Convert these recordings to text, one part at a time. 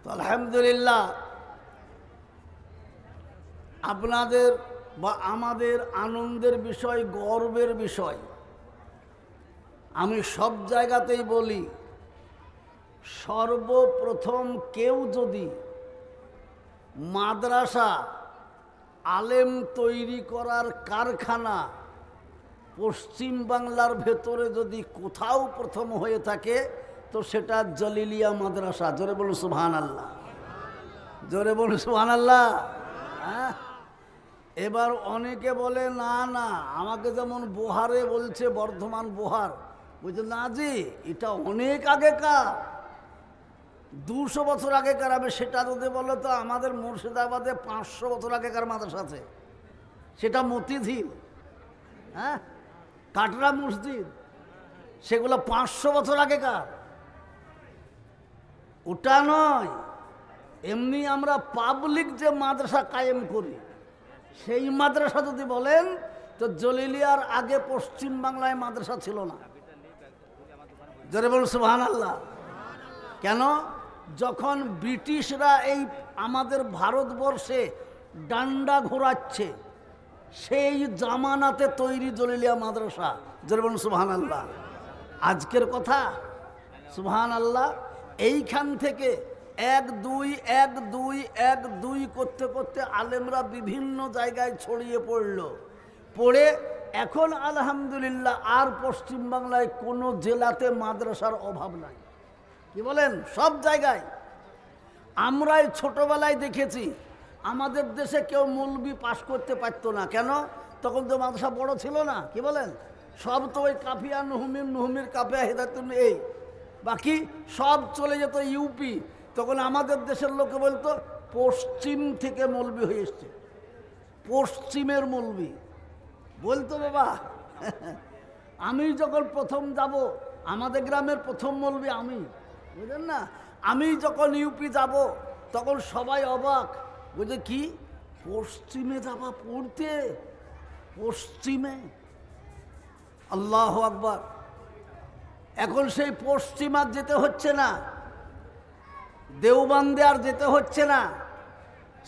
তো আলহামদুলিল্লাহ আপনাদের বা আমাদের আনন্দের বিষয়, গর্বের বিষয়। আমি সব জায়গাতেই বলি, সর্বপ্রথম কেউ যদি মাদ্রাসা, আলেম তৈরি করার কারখানা পশ্চিম বাংলার ভেতরে যদি কোথাও প্রথম হয়ে থাকে তো সেটা জলিলিয়া মাদ্রাসা। জোরে বলুন সুবহানাল্লাহ, জোরে বলুন সুবহানাল্লাহ। হ্যাঁ, এবার অনেকে বলে না না, আমাকে যেমন বোহারে বলছে, বর্ধমান বোহার, বলছে না জি এটা অনেক আগেকার, 200 বছর আগেকার। আমি সেটা যদি বলো তো আমাদের মুর্শিদাবাদে 500 বছর আগেকার মাদ্রাসা আছে, সেটা মতিঝিল, হ্যাঁ, কাটরা মসজিদ, সেগুলো 500 বছর আগেকার। ওটা নয়, এমনি আমরা পাবলিক যে মাদ্রাসা কায়েম করি সেই মাদ্রাসা যদি বলেন তো জলিলিয়ার আগে পশ্চিম বাংলায় মাদ্রাসা ছিল না। জোরে বলুন সুবহানাল্লাহ। কেন? যখন ব্রিটিশরা এই আমাদের ভারতবর্ষে ডান্ডা ঘোরাচ্ছে সেই জামানাতে তৈরি জলিলিয়া মাদ্রাসা। জোরে বলুন সুবহানাল্লাহ। আজকের কথা সুবহানাল্লাহ। এইখান থেকে 1 2 1 2 1 2 করতে করতে আলেমরা বিভিন্ন জায়গায় ছড়িয়ে পড়ে এখন আলহামদুলিল্লাহ আর পশ্চিম বাংলায় কোনো জেলাতে মাদ্রাসার অভাব নাই। কি বলেন? সব জায়গায়। আমরাই ছোটবেলায় দেখেছি আমাদের দেশে কেউ মৌলবি পাশ করতে পারতো না। কেন? তখন তো মাদ্রাসা বড় ছিল না। কি বলেন? সব তো ওই কাফিয়া নুহুমির কাফিয়া হেদায়তুন, এই বাকি সব চলে যেত ইউপি। তখন আমাদের দেশের লোকে বলতো পশ্চিম থেকে মৌলবি হয়ে এসছে, পশ্চিমের মৌলবি বলতো। বাবা আমি যখন প্রথম যাব, আমাদের গ্রামের প্রথম মৌলবি আমি, বুঝলেন না? আমি যখন ইউপি যাব তখন সবাই অবাক, বুঝলে কি পশ্চিমে যাবা পড়তে, পশ্চিমে? আল্লাহু আকবার। এখন সেই পশ্চিম আর যেতে হচ্ছে না, দেওবন্দে আর যেতে হচ্ছে না,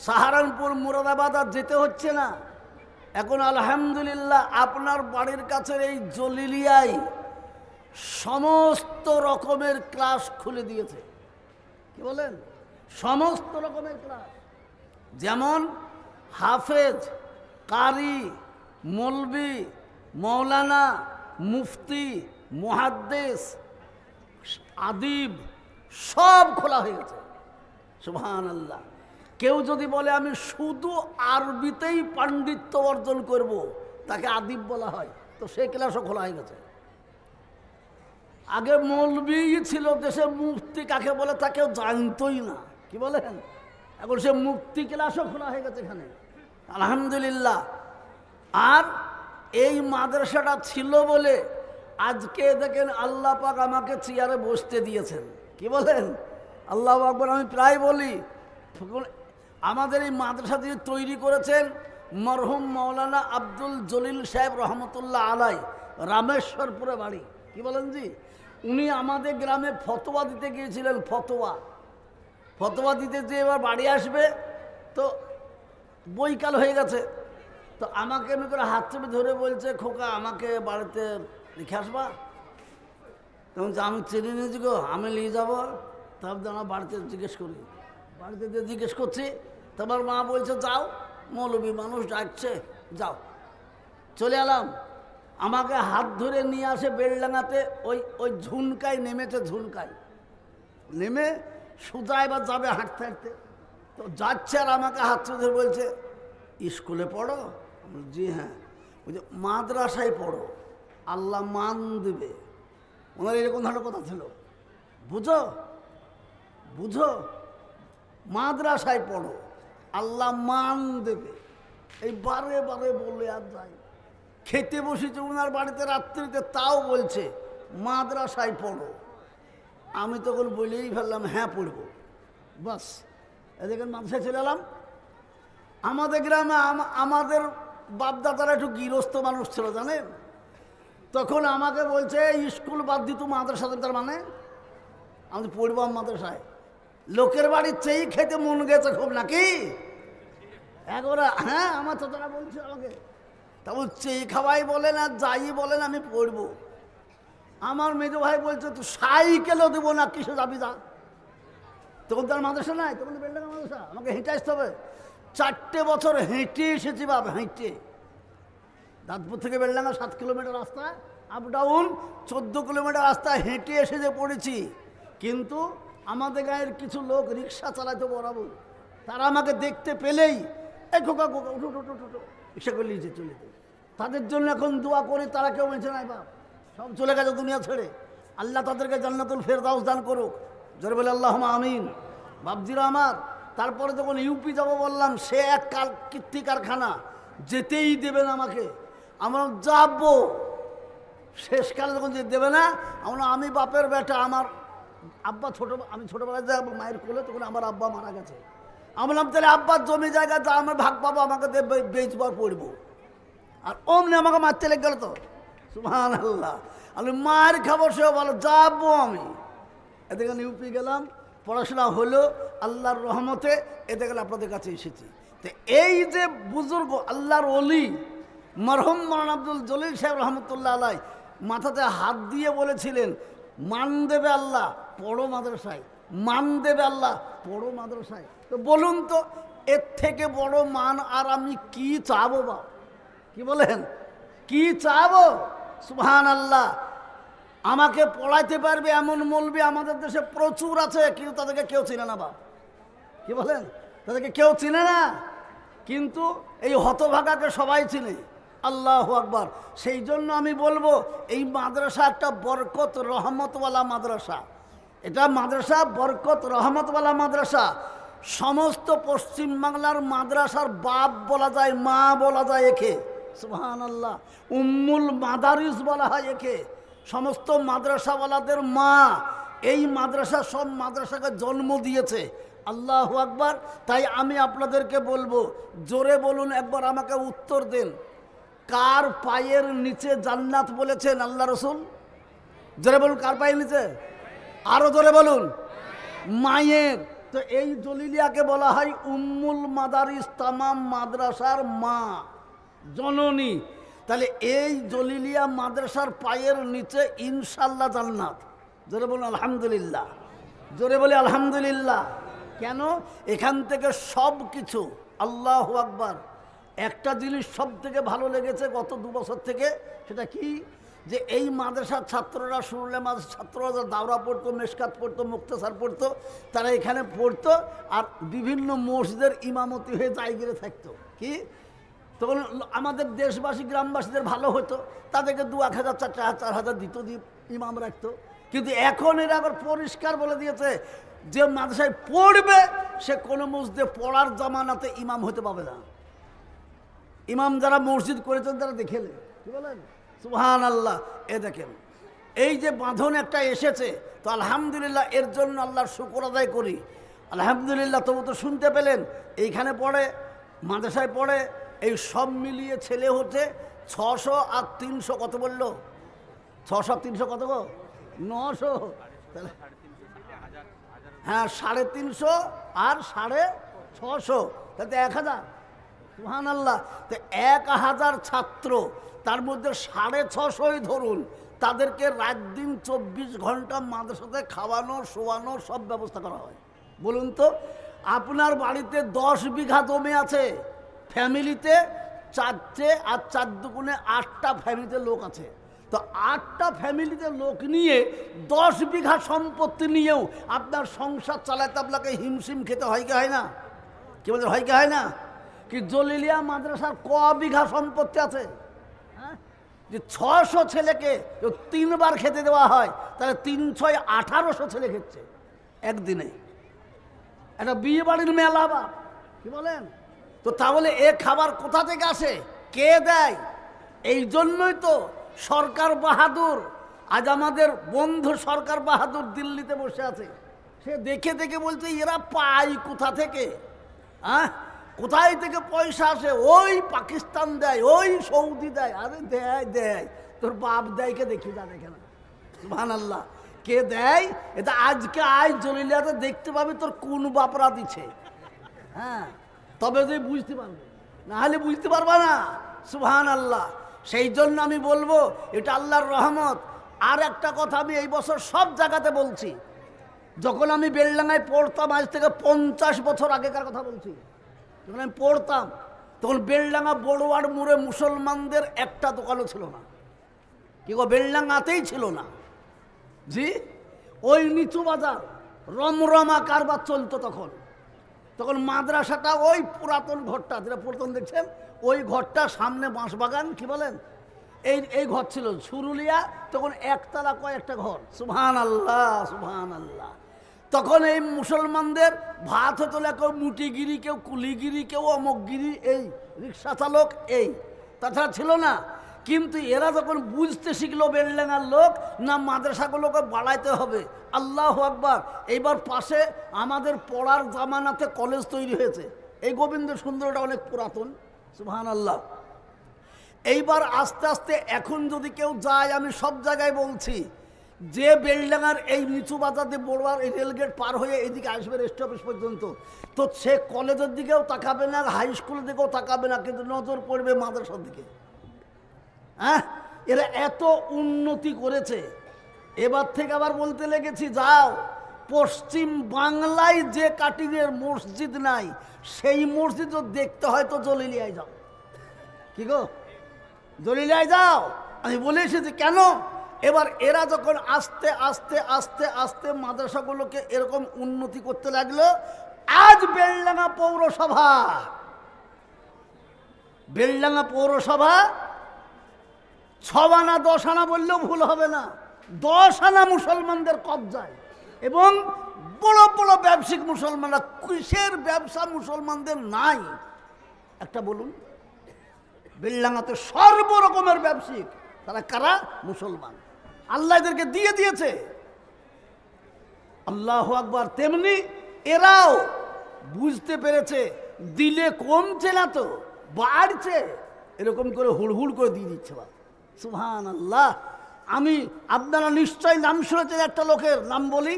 সাহারানপুর মুরাদাবাদ আর যেতে হচ্ছে না। এখন আলহামদুলিল্লাহ আপনার বাড়ির কাছের এই জলিলিয়ায় সমস্ত রকমের ক্লাস খুলে দিয়েছে। কি বলেন? সমস্ত রকমের ক্লাস, যেমন হাফেজ, কারি, মৌলবি, মৌলানা, মুফতি, মুহাদ্দিস, আদিব সব খোলা হয়ে গেছে। সুবহানাল্লাহ। কেউ যদি বলে আমি শুধু আরবিতেই পাণ্ডিত্য অর্জন করব, তাকে আদিব বলা হয়, তো সেই ক্লাসও খোলা হয়ে গেছে। আগে মৌলবি ছিল দেশে, মুফতি কাকে বলে তা কেউ জানতই না। কি বলেন? এখন সে মুফতি ক্লাসও খোলা হয়ে গেছে এখানে, আলহামদুলিল্লাহ। আর এই মাদ্রাসাটা ছিল বলে আজকে দেখেন আল্লাহ পাক আমাকে চেয়ারে বসতে দিয়েছেন। কি বলেন? আল্লাহু আকবার। আমি প্রায় বলি আমাদের এই মাদ্রাসা দিয়ে তৈরি করেছেন মরহুম মৌলানা আব্দুল জলিল সাহেব রহমতুল্লাহ আলাই, রামেশ্বরপুরে বাড়ি। কি বলেন জি? উনি আমাদের গ্রামে ফতোয়া দিতে গিয়েছিলেন। ফতোয়া দিতে যে এবার বাড়ি আসবে তো বৈকাল হয়ে গেছে, তো আমাকে এমনি করে হাত চেপে ধরে বলছে খোকা আমাকে বাড়িতে লিখে আসবা। তখন আমি চিনি নিয়েছি গো, আমি নিয়ে যাবো। তারপর আমার বাড়িতে জিজ্ঞেস করি, বাড়িতে জিজ্ঞেস করছি, তোমার মা বলছে যাও, মৌলবি মানুষ ডাকছে, যাও। চলে এলাম। আমাকে হাত ধরে নিয়ে আসে বেলডাঙাতে, ওই ঝুনকায় নেমেছে, ঝুনকায় নেমে সোজা এবার যাবে হাঁটতে হাঁটতে, তো যাচ্ছে আর আমাকে হাত ধরে বলছে স্কুলে পড়ো? জি হ্যাঁ। বলছে মাদ্রাসায় পড়ো, আল্লাহ মান দেবে। ওনার এরকম ধরনের কথা ছিল, বুঝো বুঝো, মাদ্রাসায় পড়ো আল্লাহ মান দেবে। এই বারে বারে বলে আর যাই। খেতে বসেছে ওনার বাড়িতে রাত্রিতে, তাও বলছে মাদ্রাসায় পড়ো। আমি তখন বলেই ফেললাম হ্যাঁ পড়ব। বাস এদিকে মাদ্রাসায় চলে এলাম। আমাদের গ্রামে আমাদের বাপদাদারা একটু গৃহস্থ মানুষ ছিল জানেন। তখন আমাকে বলছে স্কুল বাদ দিত মাদ্রাসাতে, তার মানে আমি পড়বাম মাদ্রাসায়। লোকের বাড়ির চেয়েই খেতে মন গেছে খুব নাকি একবারে। হ্যাঁ আমার তো তারা বলছে আমাকে, তা বলছে খাওয়াই বলেন আর যাই বলেন আমি পড়বো। আমার মেজো ভাই বলছে তুই সাইকেলও দেবো না, কিসে যাবি যা, তখন তার মাদ্রাসা নাই, তখন বেলডাঙ্গা মাদ্রাসা, আমাকে হেঁটে আসতে হবে। 4টে বছর হেঁটে এসেছি বাবা, হেঁটে। দাঁতপুর থেকে বেলডাঙ্গা 7 কিলোমিটার রাস্তা, আপ ডাউন 14 কিলোমিটার রাস্তা হেঁটে এসে যে পড়েছি। কিন্তু আমাদের গায়ের কিছু লোক রিক্সা চালাতে বরাবর, তারা আমাকে দেখতে পেলেই এই খোকা খোকা উঠো উঠো উঠো উঠো রিক্সা করে নিয়েছে চলে যায়। তাদের জন্য এখন দোয়া করে, তারা কেউ বেঁচে নাই বাপ, সব চলে গেছে দুনিয়া ছেড়ে। আল্লাহ তাদেরকে জান্নাতুল ফেরদাউস দান করুক, জোরে বলে আল্লাহুম্মা আমিন। বাপজিরা আমার, তারপরে যখন ইউপি যাব বললাম, সে এক কীর্তি কারখানা, যেতেই দেবে না আমাকে। আমরা যাবো, শেষকালে যখন যে দেবে না, আমরা আমি বাপের বেটা, আমার আব্বা আমি ছোটোবেলায় যাবো মায়ের কোলে, তখন আমার আব্বা মারা গেছে। আমি বললাম তাহলে আব্বার জমি জায়গা যা আমার ভাগ পাবো আমাকে বেচবার পড়বো। আর অমনি আমাকে মারতে লেগে গেল তো, সুবহানাল্লাহ। আমি মার খাবো, সেও বলো যাবো আমি। এতে গেলে ইউপি গেলাম, পড়াশোনা হলো আল্লাহর রহমতে, এতে গেলে আপনাদের কাছে এসেছি। তো এই যে বুজুর্গ আল্লাহর ওলি মরহুম মৌলানা আব্দুল জলিল সাহেব রহমতুল্লাহ আলাই মাথাতে হাত দিয়ে বলেছিলেন, মান দেবে আল্লাহ পড়ো মাদ্রাসায়, মান দেবে আল্লাহ পড়ো মাদ্রাসায়। তো বলুন তো, এর থেকে বড় মান আর আমি কি চাবো বা, কি বলেন, কি চাবো? সুবহানাল্লাহ। আমাকে পড়াইতে পারবে এমন মৌলবি আমাদের দেশে প্রচুর আছে, কিন্তু তাদেরকে কেউ চিনে না বাপ, কি বলেন, তাদেরকে কেউ চিনে না। কিন্তু এই হতভাগাকে সবাই চিনে, আল্লাহু আকবার। সেই জন্য আমি বলবো, এই মাদ্রাসা একটা বরকত রহমতওয়ালা মাদ্রাসা। এটা মাদ্রাসা বরকত রহমতওয়ালা মাদ্রাসা। সমস্ত পশ্চিমবাংলার মাদ্রাসার বাপ বলা যায়, মা বলা যায় একে, সুবহানাল্লাহ। উম্মুল মাদারিস বলা হয় একে, সমস্ত মাদ্রাসাওয়ালাদের মা। এই মাদ্রাসা সব মাদ্রাসাকে জন্ম দিয়েছে, আল্লাহু আকবার। তাই আমি আপনাদেরকে বলবো, জোরে বলুন একবার, আমাকে উত্তর দেন, কার পায়ের নিচে জান্নাত বলেছেন আল্লাহ রসুল? জোরে বলুন, কার পায়ের নিচে? আরো জোরে বলুন, মায়ের। তো এই জলিলিয়াকে বলা হয় উম্মুল মাদারিস, তামাম মাদ্রাসার মা, জননী। তাহলে এই জলিলিয়া মাদ্রাসার পায়ের নিচে ইনশাল্লাহ জান্নাত। জোরে বলুন আলহামদুলিল্লাহ, জোরে বলে আলহামদুলিল্লাহ। কেন? এখান থেকে সব কিছু, আল্লাহু আকবার। একটা জিনিস সব থেকে ভালো লেগেছে গত 2 বছর থেকে, সেটা কি, যে এই মাদ্রাসার ছাত্ররা, শুনলে মাদ্রাসার ছাত্ররা যারা দাওরা পড়তো, মেশকাত পড়তো, মুক্তাসার পড়তো, তারা এখানে পড়তো আর বিভিন্ন মসজিদের ইমামতি হয়ে জায়গায় থাকতো। কি তখন আমাদের দেশবাসী গ্রামবাসীদের ভালো হতো, তাদেরকে 2-1000 4,000 দিত, দিয়ে ইমাম রাখতো। কিন্তু এখন এরা আবার পরিষ্কার বলে দিয়েছে, যে মাদ্রাসায় পড়বে সে কোনো মসজিদে পড়ার জামানাতে ইমাম হতে পাবে না। ইমাম যারা মসজিদ করেছেন তারা দেখেলে, কি বলেন, সুবহানাল্লাহ। এ দেখেন, এই যে বাঁধন একটা এসেছে, তো আলহামদুলিল্লাহ, এর জন্য আল্লাহর শুকর আদায় করি, আলহামদুলিল্লাহ। তবু তো শুনতে পেলেন, এইখানে পড়ে, মাদ্রাসায় পড়ে, এই সব মিলিয়ে ছেলে হচ্ছে 600 আর 300, কত বললো? 600 আর 300 কত গো? 900। হ্যাঁ, 350 আর 650, তাতে 1000। সুবহানাল্লাহ। তো 1000 ছাত্র, তার মধ্যে 650 ধরুন, তাদেরকে রাত দিন 24 ঘন্টা মাদ্রাসাতে খাওয়ানো, শোয়ানো সব ব্যবস্থা করা হয়। বলুন তো, আপনার বাড়িতে 10 বিঘা জমি আছে, ফ্যামিলিতে 4টে, আর 4 দুগুণে 8টা ফ্যামিলিতে লোক আছে। তো 8টা ফ্যামিলিতে লোক নিয়ে 10 বিঘা সম্পত্তি নিয়েও আপনার সংসার চালাতে আপনাকে হিমশিম খেতে হয় কি হয় না? কি বলতে হয় কি হয় না? কি জলিলিয়া মাদ্রাসার ক বিঘা সম্পত্তি আছে? হ্যাঁ, যে 600 ছেলেকে 3 বার খেতে দেওয়া হয়, তাহলে 3 × 6 = 1800 ছেলে খেচ্ছে একদিনে। একটা বিয়ে বাড়ির মেলা বা, কি বলেন? তো তাহলে এ খাবার কোথা থেকে আসে, কে দেয়? এই জন্যই তো সরকার বাহাদুর, আজ আমাদের বন্ধু সরকার বাহাদুর দিল্লিতে বসে আছে, সে দেখে দেখে বলছে এরা পায় কোথা থেকে? হ্যাঁ, কোথায় থেকে পয়সা আসে? ওই পাকিস্তান দেয়, ওই সৌদি দেয়। আরে দেয় দেয়, তোর বাপ দেয়কে দেখি, যা দেখে না। সুবহানাল্লাহ। কে দেয় এটা আজকে আজ জলিলিয়াতে দেখতে পাবি তোর কোন বাপরা দিচ্ছে। হ্যাঁ, তবে তুই বুঝতে পারবে, না হলে বুঝতে পারবা না। সুবহানাল্লাহ। সেই জন্য আমি বলবো এটা আল্লাহর রহমত। আর একটা কথা আমি এই বছর সব জায়গাতে বলছি, যখন আমি বেলডাঙ্গায় পড়তাম, আজ থেকে 50 বছর আগেকার কথা বলছি, যখন আমি পড়তাম তখন বেলডাঙ্গা বড়োয়ার মোড়ে মুসলমানদের একটা দোকানও ছিল না। কি গো, বেলডাঙ্গাতেই ছিল না জি। ওই নিচু বাজার রমরমা কারবার চলতো তখন। তখন মাদ্রাসাটা ওই পুরাতন ঘরটা যেটা পুরাতন দেখছেন, ওই ঘরটা সামনে বাঁশবাগান, কি বলেন, এই ঘর ছিল সুরুলিয়া। তখন একতলা কয়েকটা ঘর। সুবহানাল্লাহ, সুবহানাল্লাহ। তখন এই মুসলমানদের ভাত হতো, কেউ মুটিগিরি, কেউ কুলিগিরি, কেউ অমকগিরি, এই রিক্সা চালক, এই তাছাড়া ছিল না। কিন্তু এরা যখন বুঝতে শিখলো বেলডাঙ্গার লোক, না মাদ্রাসাগুলোকে বাড়াইতে হবে, আল্লাহু আকবার। এইবার পাশে আমাদের পড়ার জামানাতে কলেজ তৈরি হয়েছে, এই গোবিন্দ সুন্দরটা অনেক পুরাতন। সুবহানাল্লাহ। এইবার আস্তে আস্তে এখন যদি কেউ যায়, আমি সব জায়গায় বলছি, যে বেলডাঙ্গার এই নিচু বাজার দিয়ে বড়ুয়ার এই রেলগেট পার হয়ে এদিকে আসবে রেস্ট অফিস পর্যন্ত, তো সে কলেজের দিকেও তাকাবে না, হাই স্কুলের দিকেও তাকাবে না, কিন্তু নজর পড়বে মাদ্রাসার দিকে। হ্যাঁ, এরা এত উন্নতি করেছে। এবার থেকে আবার বলতে লেগেছি, যাও পশ্চিম বাংলায় যে কাটিংয়ের মসজিদ নাই, সেই মসজিদও দেখতে হয় তো জলিলিয়ায় যাও। কি গো, জলিলিয়ায় যাও। আমি বলে এসেছি কেন, এবার এরা যখন আস্তে আস্তে আস্তে আস্তে মাদ্রাসাগুলোকে এরকম উন্নতি করতে লাগলো, আজ বেলডাঙ্গা পৌরসভা 6 আনা 10 আনা বললেও ভুল হবে না, 10 আনা মুসলমানদের কবজায়। এবং বড় বড় ব্যবসায়িক মুসলমানরা, কিসের ব্যবসা মুসলমানদের নাই একটা বলুন? বেলডাঙ্গাতে সর্বরকমের ব্যবসায়িক, তারা কারা? মুসলমান। আল্লাহ এদেরকে দিয়ে দিয়েছে, আল্লাহু আকবার। তেমনি এরাও বুঝতে পেরেছে, দিলে কমছে না তো বাড়ছে, এরকম করে হুড়হুড় করে দিয়ে দিচ্ছে। বা সুবহানাল্লাহ। আমি, আপনারা নিশ্চয় নাম শুনেছেন, একটা লোকের নাম বলি,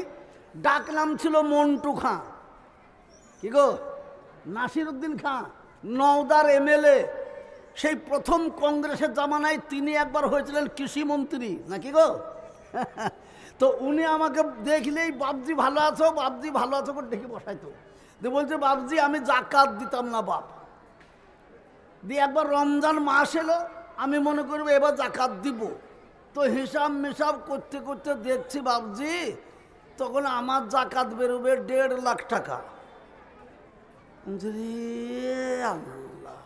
ডাক নাম ছিল মন্টু খাঁ। কি গো, নাসিরউদ্দিন খাঁ, নওদার এমএলএ। সেই প্রথম কংগ্রেসের জামানায় তিনি একবার হয়েছিলেন কৃষিমন্ত্রী, নাকি গো? তো উনি আমাকে দেখলেই, বাপজি ভালো আছো, বাপজি ভালো আছো করে ডেকে বসাইতো। দিয়ে বলছে, বাপজি আমি জাকাত দিতাম না বাপ। দিয়ে একবার রমজান মাস এলো, আমি মনে করবো এবার জাকাত দিব। তো হিসাব মিসাব করতে করতে দেখছি বাপজি, তখন আমার জাকাত বেরোবে 1.5 লাখ টাকা। আল্লাহ,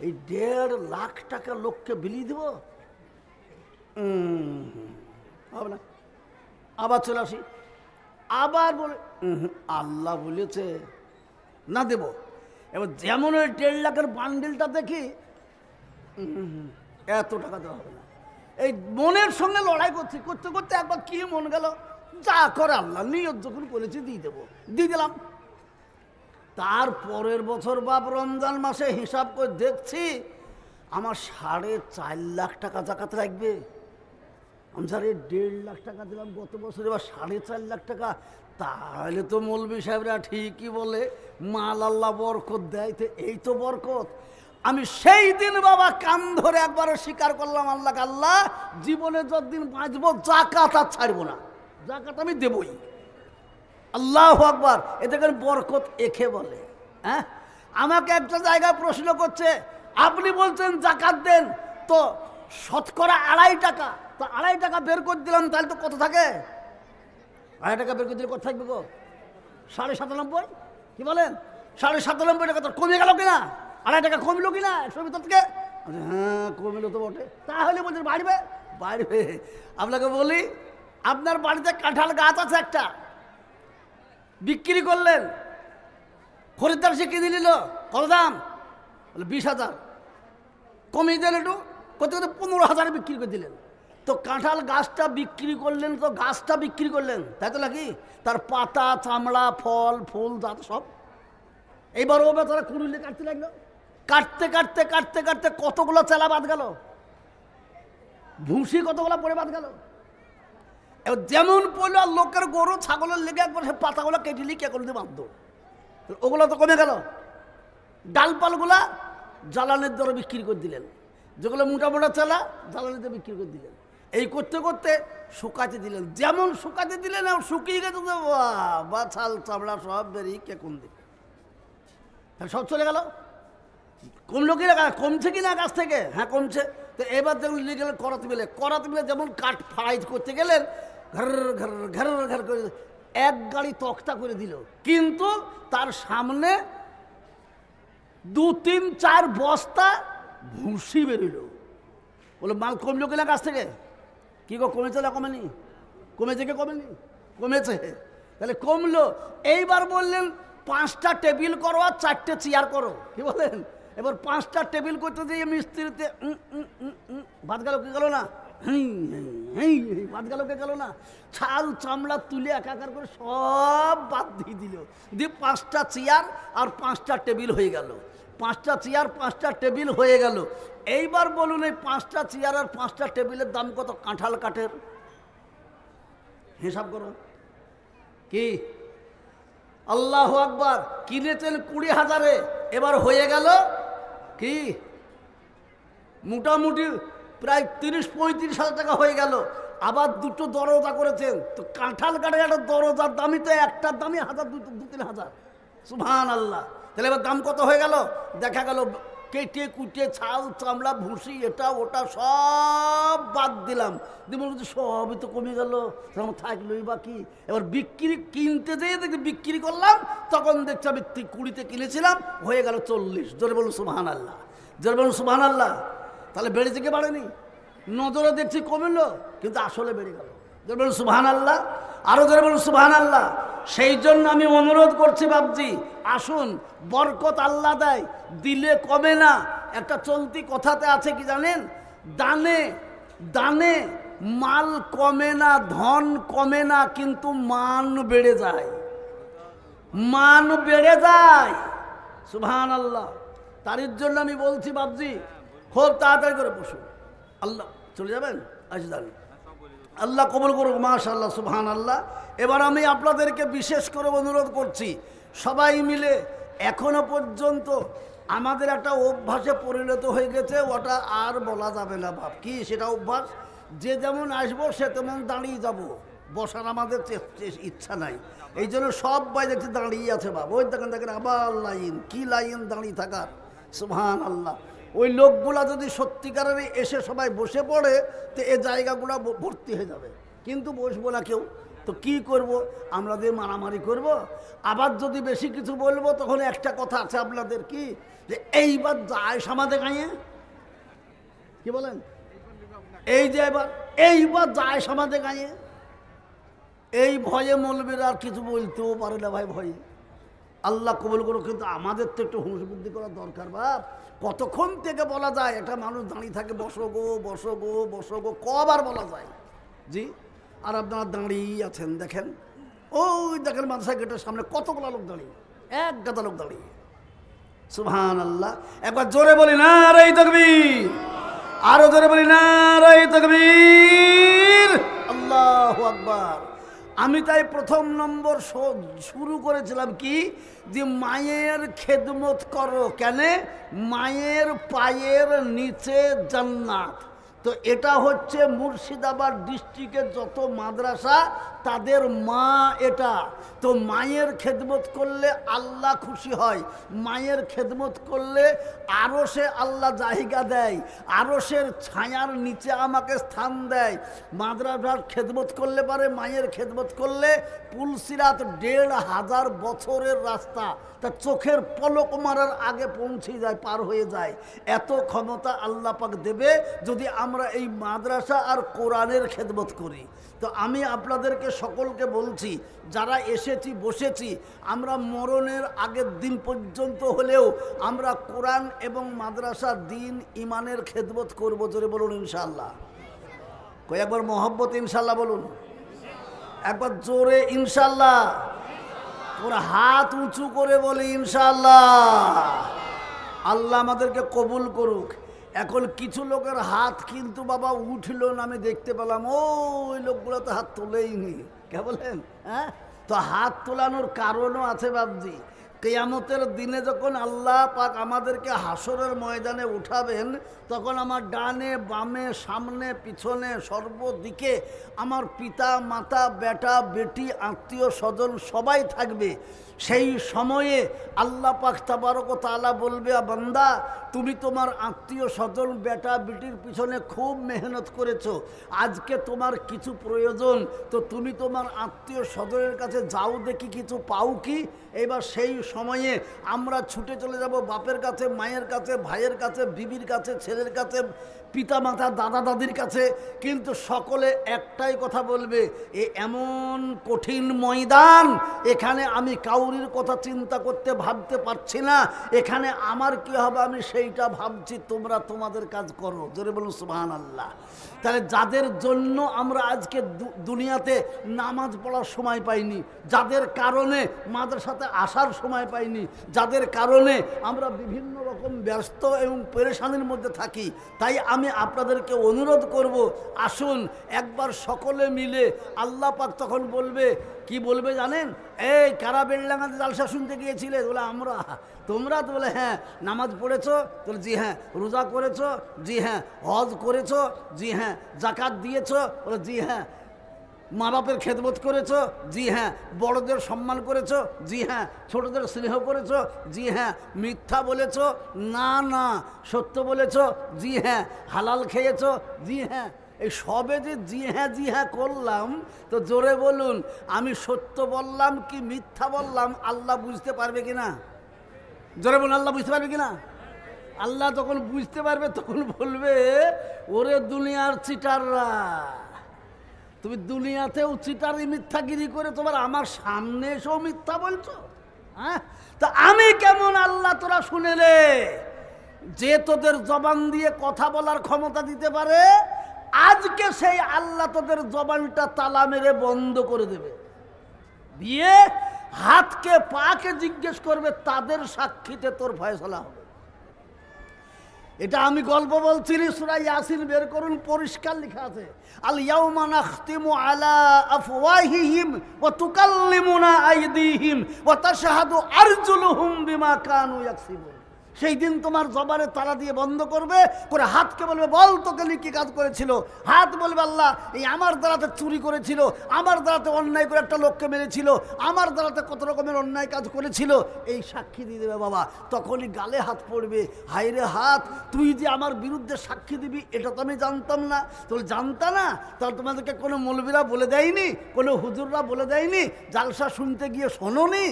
এই 1.5 লাখ টাকা লোককে বিলিয়ে দেব? হবে না। আবার চলে আসি, আবার বলে আল্লাহ বলেছে না দেব। এবার যেমন ওই 1.5 লাখের বান্ডিলটা দেখি, এত টাকা দেওয়া হবে না। এই মনের সঙ্গে লড়াই করছি, করতে করতে একবার কি মন গেল, যা করে আল্লাহ, নিয়ত যখন করেছি দিয়ে দেবো, দিয়ে দিলাম। তার পরের বছর বাপ রমজান মাসে হিসাব করে দেখছি আমার 4.5 লাখ টাকা জাকাত লাগবে। আমি স্যার 1.5 লাখ টাকা দিলাম গত বছর, এবার 4.5 লাখ টাকা। তাহলে তো মৌলভী সাহেবরা ঠিকই বলে, মাল আল্লাহ বরকত দেয়, তো এই তো বরকত। আমি সেই দিন বাবা কান ধরে একবারে স্বীকার করলাম আল্লাহকে, আল্লাহ জীবনে যতদিন বাঁচবো জাকাত আর ছাড়বো না, জাকাত আমি দেবই। আল্লাহু আকবার। এটাকে বরকত একে বলে। হ্যাঁ, আমাকে একটা জায়গায় প্রশ্ন করছে, আপনি বলছেন জাকাত দেন, তো শতকরা 2.5 টাকা, তো 2.5 টাকা বের করে দিলাম, তাহলে তো কত থাকে? 2.5 টাকা বের করে দিলে কত থাকবে গো? 97.5। কি বলেন? 97.5 টাকা তো কমে গেল কিনা? 2.5 টাকা কমলো কিনা 100 ভিতর থেকে? হ্যাঁ কমলো তো বটে। তাহলে বলছেন বাড়বে? বাড়বে। আপনাকে বলি, আপনার বাড়িতে কাঁঠাল গাছ আছে একটা, বিক্রি করলেন, খরিদ্দার সে কিনে নিল, কত দাম? বলে 20,000। কমিয়ে দেন একটু, করতে করতে 15,000 বিক্রি করে দিলেন। তো কাঁঠাল গাছটা বিক্রি করলেন, তো গাছটা বিক্রি করলেন, তাই তো নাকি? তার পাতা, চামড়া, ফল, ফুল, দাঁত সব। এইবার ও বেচারা কুড়ুলে কাটতে লাগলো, কাটতে কাটতে কাটতে কাটতে কতগুলো চেলা বাদ গেল, ভুসি কতগুলো পরে বাদ গেল। এবার যেমন পড়লো আর লোকের গরু ছাগলের লেগে একবার সে পাতাগুলো কেটে নিয়ে কে করে দিয়ে বাঁধত, ওগুলো তো কমে গেল। ডালপালগুলা জ্বালানির দরে বিক্রি করে দিলেন, যেগুলো মোটা মোটা চালা জ্বালানিতে বিক্রি করে দিলেন। এই করতে করতে শুকাতে দিলেন, যেমন শুকাতে দিলেন শুকিয়ে গেছে তো বা ছাল চামড়া সব বেরিয়ে কে কোন দিন সব চলে গেল। কমলো কি না, কমছে কি না গাছ থেকে? হ্যাঁ কমছে। তো এবার দেখুন নিয়ে গেলেন করাতে মিলে যেমন কাঠ ফাড়াই করতে গেলেন ঘর ঘর ঘর ঘর করে এক গাড়ি তক্তা করে দিল, কিন্তু তার সামনে 2-3-4 বস্তা ভুসি বেরোল। বলে মাল কমলো কিনা গাছ থেকে? কি গো কমেছে না কমেনি? কমেছে কি কমেনি? কমেছে। তাহলে কমলো। এইবার বললেন 5টা টেবিল করো আর 4টে চেয়ার করো। কি বলেন? এবার 5টা টেবিল করতে দিয়ে মিস্ত্রিতে বাদ গেল কি গেল না? বাদ গেল কে গেল না? ছাল চামড়া তুলে একাকার করে সব বাদ দিয়ে দিল, দিয়ে 5টা চেয়ার আর 5টা টেবিল হয়ে গেল। 5টা চেয়ার 5টা টেবিল হয়ে গেল। এইবার বলুন এই 5টা চেয়ার আর 5টা টেবিলের দাম কত? কাঁঠাল কাঠের হিসাব করুন। কি আল্লাহু আকবার! কিনেছেন 20,000-এ, এবার হয়ে গেল কি মোটামুটি প্রায় 30-35,000 টাকা হয়ে গেল। আবার 2টো দরজা করেছেন, তো কাঁঠাল কাঠের একটা দরজার দামই তো একটার দামই 1,000-2-3,000। সুবহানাল্লাহ! তাহলে এবার দাম কত হয়ে গেল? দেখা গেল কেটে কুটে ছাল চামড়া ভুসি এটা ওটা সব বাদ দিলাম, দিয়ে সবই তো কমে গেল, থাকলোই বাকি। এবার বিক্রি কিনতে যেয়ে দেখি বিক্রি করলাম, তখন দেখছি আমি 20-তে কিনেছিলাম, হয়ে গেল 40। জোরে বলুন সুবহানাল্লাহ, জোরে বলুন সুবহানাল্লাহ। তাহলে বেড়েছে কি বাড়েনি? নজরে দেখছি কমলো, কিন্তু আসলে বেড়ে গেল। জোরে বলুন সুবহানাল্লাহ, আরো জোরে বলুন সুবহানাল্লাহ। সেই জন্য আমি অনুরোধ করছি বাবজি, আসুন, বরকত আল্লাহ দেয়, দিলে কমে না। একটা চলতি কথাতে আছে কি জানেন? দানে দানে মাল কমে না, ধন কমে না, কিন্তু মান বেড়ে যায়, মান বেড়ে যায়। সুবহানাল্লাহ। তার জন্য আমি বলছি বাবজি, খুব তাড়াতাড়ি করে বসুন। আল্লাহ চলে যাবেন, আসি যান, আল্লাহ কবুল করুক। মাশাআল্লাহ, সুবহানাল্লাহ। এবার আমি আপনাদেরকে বিশেষ করে অনুরোধ করছি, সবাই মিলে এখনো পর্যন্ত আমাদের একটা অভ্যাসে পরিণত হয়ে গেছে, ওটা আর বলা যাবে না বাপ। কি সেটা অভ্যাস? যে যেমন আসবো সে তেমন দাঁড়িয়ে যাব, বসার আমাদের ইচ্ছা নাই। এই জন্য সবাই দেখছি দাঁড়িয়ে আছে বাপ। ওই দেখেন দেখেন আবার লাইন, কি লাইন দাঁড়িয়ে থাকার। সুবহানাল্লাহ। ওই লোকগুলা যদি সত্যিকারের এসে সবাই বসে পড়ে, তো এই জায়গাগুলো ভর্তি হয়ে যাবে, কিন্তু বসবো না কেউ। তো কি করব? আমরা দিয়ে মারামারি করব? আবার যদি বেশি কিছু বলবো, তখন একটা কথা আছে আপনাদের, কি যে এইবার যায় সমাধে গাঁয়ে, কি বলেন? এই যে এইবার যায় সমাধে গাঁয়ে, এই ভয়ে মৌলবীরা আর কিছু বলতেও পারে না ভাই, ভয়ে। আল্লাহ কবুল করুক। কিন্তু আমাদের তো একটু হুঁশ বুদ্ধি করা দরকার বাপ। কতক্ষণ থেকে বলা যায় একটা মানুষ দাঁড়িয়ে থাকে, বসো গো বসো গো বসো গো, কবার বলা যায়? জি। আর আপনারা দাঁড়িয়ে আছেন, দেখেন ওই দেখেন মাদ্রাসা গেটের সামনে কতগুলো লোক দাঁড়িয়ে, এক গাদা লোক দাঁড়িয়ে। সুবহানাল্লাহ। একবার জোরে বলি নারে তাকবীর, আরো জোরে বলি নারে তাকবীর, আল্লাহু আকবার। আমি তাই প্রথম নম্বর শুরু করেছিলাম কি, যে মায়ের খেদমত করো। কেন? মায়ের পায়ের নিচে জান্নাত। তো এটা হচ্ছে মুর্শিদাবাদ ডিস্ট্রিক্টের যত মাদ্রাসা, তাদের মা এটা। তো মায়ের খেদমত করলে আল্লাহ খুশি হয়, মায়ের খেদমত করলে আরশে আল্লাহ জায়গা দেয়, আরশের ছায়ার নিচে আমাকে স্থান দেয়। মাদ্রাসার খেদমত করলে পারে, মায়ের খেদমত করলে পুলসিরাত 1,500 বছরের রাস্তা তা চোখের পলক মারার আগে পৌঁছে যায়, পার হয়ে যায়। এত ক্ষমতা আল্লাহ পাক দেবে যদি আমরা এই মাদ্রাসা আর কোরআনের খেদমত করি। তো আমি আপনাদেরকে সকলকে বলছি, যারা এসেছি বসেছি, আমরা মরণের আগের দিন পর্যন্ত হলেও আমরা কোরআন এবং মাদ্রাসা দিন ইমানের খেদমত করব। জোরে বলুন ইনশাআল্লাহ। একবার মহব্বত ইনশাআল্লাহ বলুন, একবার জোরে ইনশাআল্লাহ, ওরা হাত উঁচু করে বলি ইনশাআল্লাহ। আল্লাহ আমাদেরকে কবুল করুক। এখন কিছু লোকের হাত কিন্তু বাবা উঠল না, আমি দেখতে পেলাম ওই লোকগুলো তো হাত তোলেইনি। কে বলেন? হ্যাঁ, তো হাত তোলানোর কারণও আছে বাবজি। কিয়ামতের দিনে যখন আল্লাহ পাক আমাদেরকে হাসরের ময়দানে উঠাবেন, তখন আমার ডানে বামে সামনে পিছনে সর্বদিকে আমার পিতা মাতা বেটা বেটি আত্মীয় স্বজন সবাই থাকবে। সেই সময়ে আল্লাহ পাক তাবারক ওয়া তাআলা বলবে, বান্দা তুমি তোমার আত্মীয় স্বজন বেটা বেটির পিছনে খুব মেহনত করেছো, আজকে তোমার কিছু প্রয়োজন, তো তুমি তোমার আত্মীয় স্বজনের কাছে যাও, দেখি কিছু পাও কি। এবার সেই সময়ে আমরা ছুটে চলে যাব বাপের কাছে, মায়ের কাছে, ভাইয়ের কাছে, বিবির কাছে, ছেলের কাছে, পিতা মাতা দাদা দাদির কাছে, কিন্তু সকলে একটাই কথা বলবে, এ এমন কঠিন ময়দান, এখানে আমি কাউরির কথা চিন্তা করতে ভাবতে পারছি না, এখানে আমার কি হবে আমি সেইটা ভাবছি, তোমরা তোমাদের কাজ করো। জোরে বলুন সুবহানাল্লাহ। তাহলে যাদের জন্য আমরা আজকে দুনিয়াতে নামাজ পড়ার সময় পাইনি, যাদের কারণে মাদ্রাসাতে আসার সময় পাইনি, যাদের কারণে আমরা বিভিন্ন রকম ব্যস্ত এবং পেরেশানির মধ্যে থাকি, তাই আমি আপনাদেরকে অনুরোধ করব, আসুন একবার সকলে মিলে, আল্লাহ পাক তখন বলবে, কি বলবে জানেন? এই কারা বেলডাঙ্গাতে জালসা শুনতে গিয়েছিলে? বলে আমরা। তোমরা? তো বলে হ্যাঁ। নামাজ পড়েছো? বলে জি হ্যাঁ। রোজা করেছো? জি হ্যাঁ। হজ করেছো? জি হ্যাঁ। জাকাত দিয়েছো? বলে জি হ্যাঁ। মা বাপের খেদমত করেছো? জি হ্যাঁ। বড়দের সম্মান করেছো? জি হ্যাঁ। ছোটদের স্নেহ করেছো? জি হ্যাঁ। মিথ্যা বলেছো? না না। সত্য বলেছো? জি হ্যাঁ। হালাল খেয়েছো? জি হ্যাঁ। এই সবে যে জি হ্যাঁ করলাম, তো জোরে বলুন, আমি সত্য বললাম কি মিথ্যা বললাম আল্লাহ বুঝতে পারবে কিনা? জোরে বলুন, আল্লাহ বুঝতে পারবে কিনা? আল্লাহ যখন বুঝতে পারবে তখন বলবে, ওরে দুনিয়ার চিটাররা, তুমি দুনিয়াতেও চিটারি মিথ্যাগিরি করে তোমার আমার সামনে এসেও মিথ্যা বলছো। হ্যাঁ, তা আমি কেমন আল্লাহ তোরা শুনে রে, যে তোদের জবান দিয়ে কথা বলার ক্ষমতা দিতে পারে, আজকে সেই আল্লাহ তোদের জবানটা তালা মেরে বন্ধ করে দেবে, দিয়ে হাতকে পাকে জিজ্ঞেস করবে, তাদের সাক্ষীতে তোর ফয়সালা হবে। এটা আমি গল্প বলছি, সূরা ইয়াসিন বের করুন, পরিষ্কার লেখা আছে, আল ইয়াউমা নাখতিমু আলা আফওয়াহিহিম ওয়া তুকাল্লিমুনা আইদিহিম ওয়া তাশহাদু আরজুলুহুম বিমা কানু ইয়াকসিবুন। সেই দিন তোমার জবানে তালা দিয়ে বন্ধ করবে, করে হাতকে বলবে, বল তোকে কি কাজ করেছিল। হাত বলবে, আল্লাহ এই আমার দ্বারাতে চুরি করেছিল, আমার দ্বারাতে অন্যায় করে একটা লোককে মেরেছিল, আমার দ্বারাতে কত রকমের অন্যায় কাজ করেছিল, এই সাক্ষী দিয়ে দেবে বাবা। তখনই গালে হাত পড়বে, হায় রে হাত, তুই যে আমার বিরুদ্ধে সাক্ষী দিবি এটা তো আমি জানতাম না। তোমরা জানতা না? তাহলে তোমাদেরকে কোনো মৌলবীরা বলে দেয়নি, কোনো হুজুররা বলে দেয়নি, জালসা শুনতে গিয়ে শোনোনি?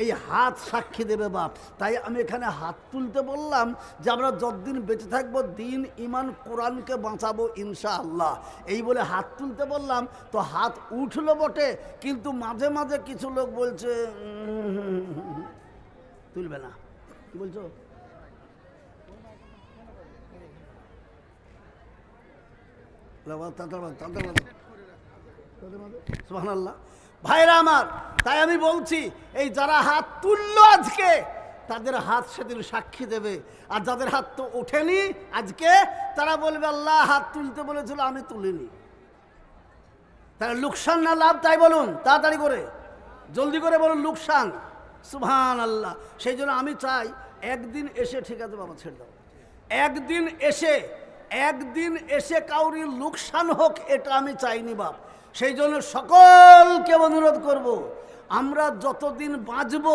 এই হাত সাক্ষী দেবে বাপ। তাই আমি এখানে হাত তুলতে বললাম যে আমরা যতদিন বেঁচে থাকবো দিন ইমান কোরআনকে বাঁচাবো ইনশাআল্লাহ, এই বলে হাত তুলতে বললাম। তো হাত উঠলো বটে, কিন্তু মাঝে মাঝে কিছু লোক বলছে তুলবে না। কি বলছো? সুবহানাল্লাহ। ভাইরা আমার, তাই আমি বলছি, এই যারা হাত তুললো আজকে, তাদের হাত সেদিন সাক্ষী দেবে। আর যাদের হাত তো ওঠেনি আজকে, তারা বলবে আল্লাহ হাত তুলতে বলেছিল আমি তুলিনি। তারা লোকসান না লাভ? তাই বলুন, তাড়াতাড়ি করে জলদি করে বলুন, লোকসান। সুবহানাল্লাহ। সেই জন্য আমি চাই একদিন এসে, ঠিক আছে বাবা ছেড়ে দাও, একদিন এসে কাউরির লোকসান হোক, এটা আমি চাইনি বাপ। সেই জন্য সকলকে অনুরোধ করব, আমরা যতদিন বাঁচব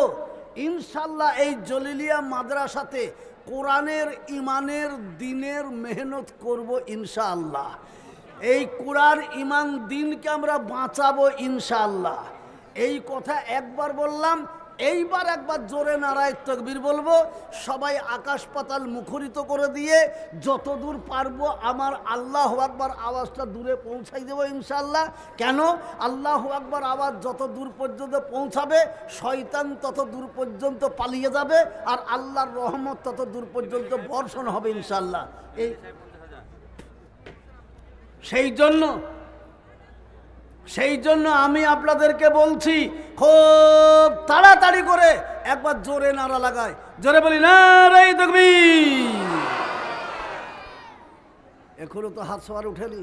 ইনশাল্লাহ এই জলিলিয়া মাদ্রাসাতে কোরআনের ইমানের দিনের মেহনত করব ইনশাআল্লাহ। এই কোরআন ইমান দিনকে আমরা বাঁচাবো ইনশাআল্লাহ। এই কথা একবার বললাম, এইবার একবার জোরে নারায়ে তাকবীর বলবো, সবাই আকাশ পাতাল মুখরিত করে দিয়ে যতদূর পারবো আমার আল্লাহু আকবার আওয়াজটা দূরে পৌঁছাই দেবো ইনশাআল্লাহ। কেন? আল্লাহু আকবার আওয়াজ যত দূর পর্যন্ত পৌঁছাবে, শয়তান তত দূর পর্যন্ত পালিয়ে যাবে, আর আল্লাহর রহমত তত দূর পর্যন্ত বর্ষণ হবে ইনশাআল্লাহ। সেই জন্য আমি আপনাদেরকে বলছি, খুব তাড়াতাড়ি করে একবার জোরে নারা লাগায়, জোরে বলি নারায়ে তাকবীর। এখনো তো হাত সবার উঠেনি।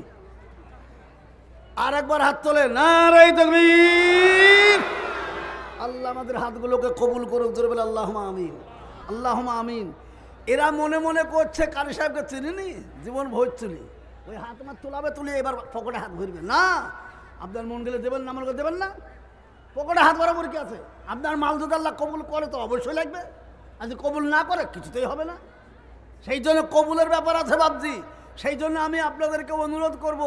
আর একবার হাত তোলে, নারায়ে তাকবীর। আল্লাহ আমাদের হাতগুলোকে কবুল করুক, জোরে বলে আল্লাহুম্মা আমিন, আল্লাহুম্মা আমিন। এরা মনে মনে করছে কারি সাহেবকে চিনিনি, জীবন ভোজ চিনি, ওই হাত আমার তোলাবে, তুলে এবার পকেটে হাত ভরবে না। আপনার মন গেলে দেবেন না, মন গেলে দেবেন না, পকেটে হাত বরাবর কি আছে? আপনার মাল যদি আল্লাহ কবুল করে তো অবশ্যই লাগবে, আর যদি কবুল না করে কিছুতেই হবে না। সেই জন্য কবুলের ব্যাপার আছে বাবজি। সেই জন্য আমি আপনাদেরকে অনুরোধ করব,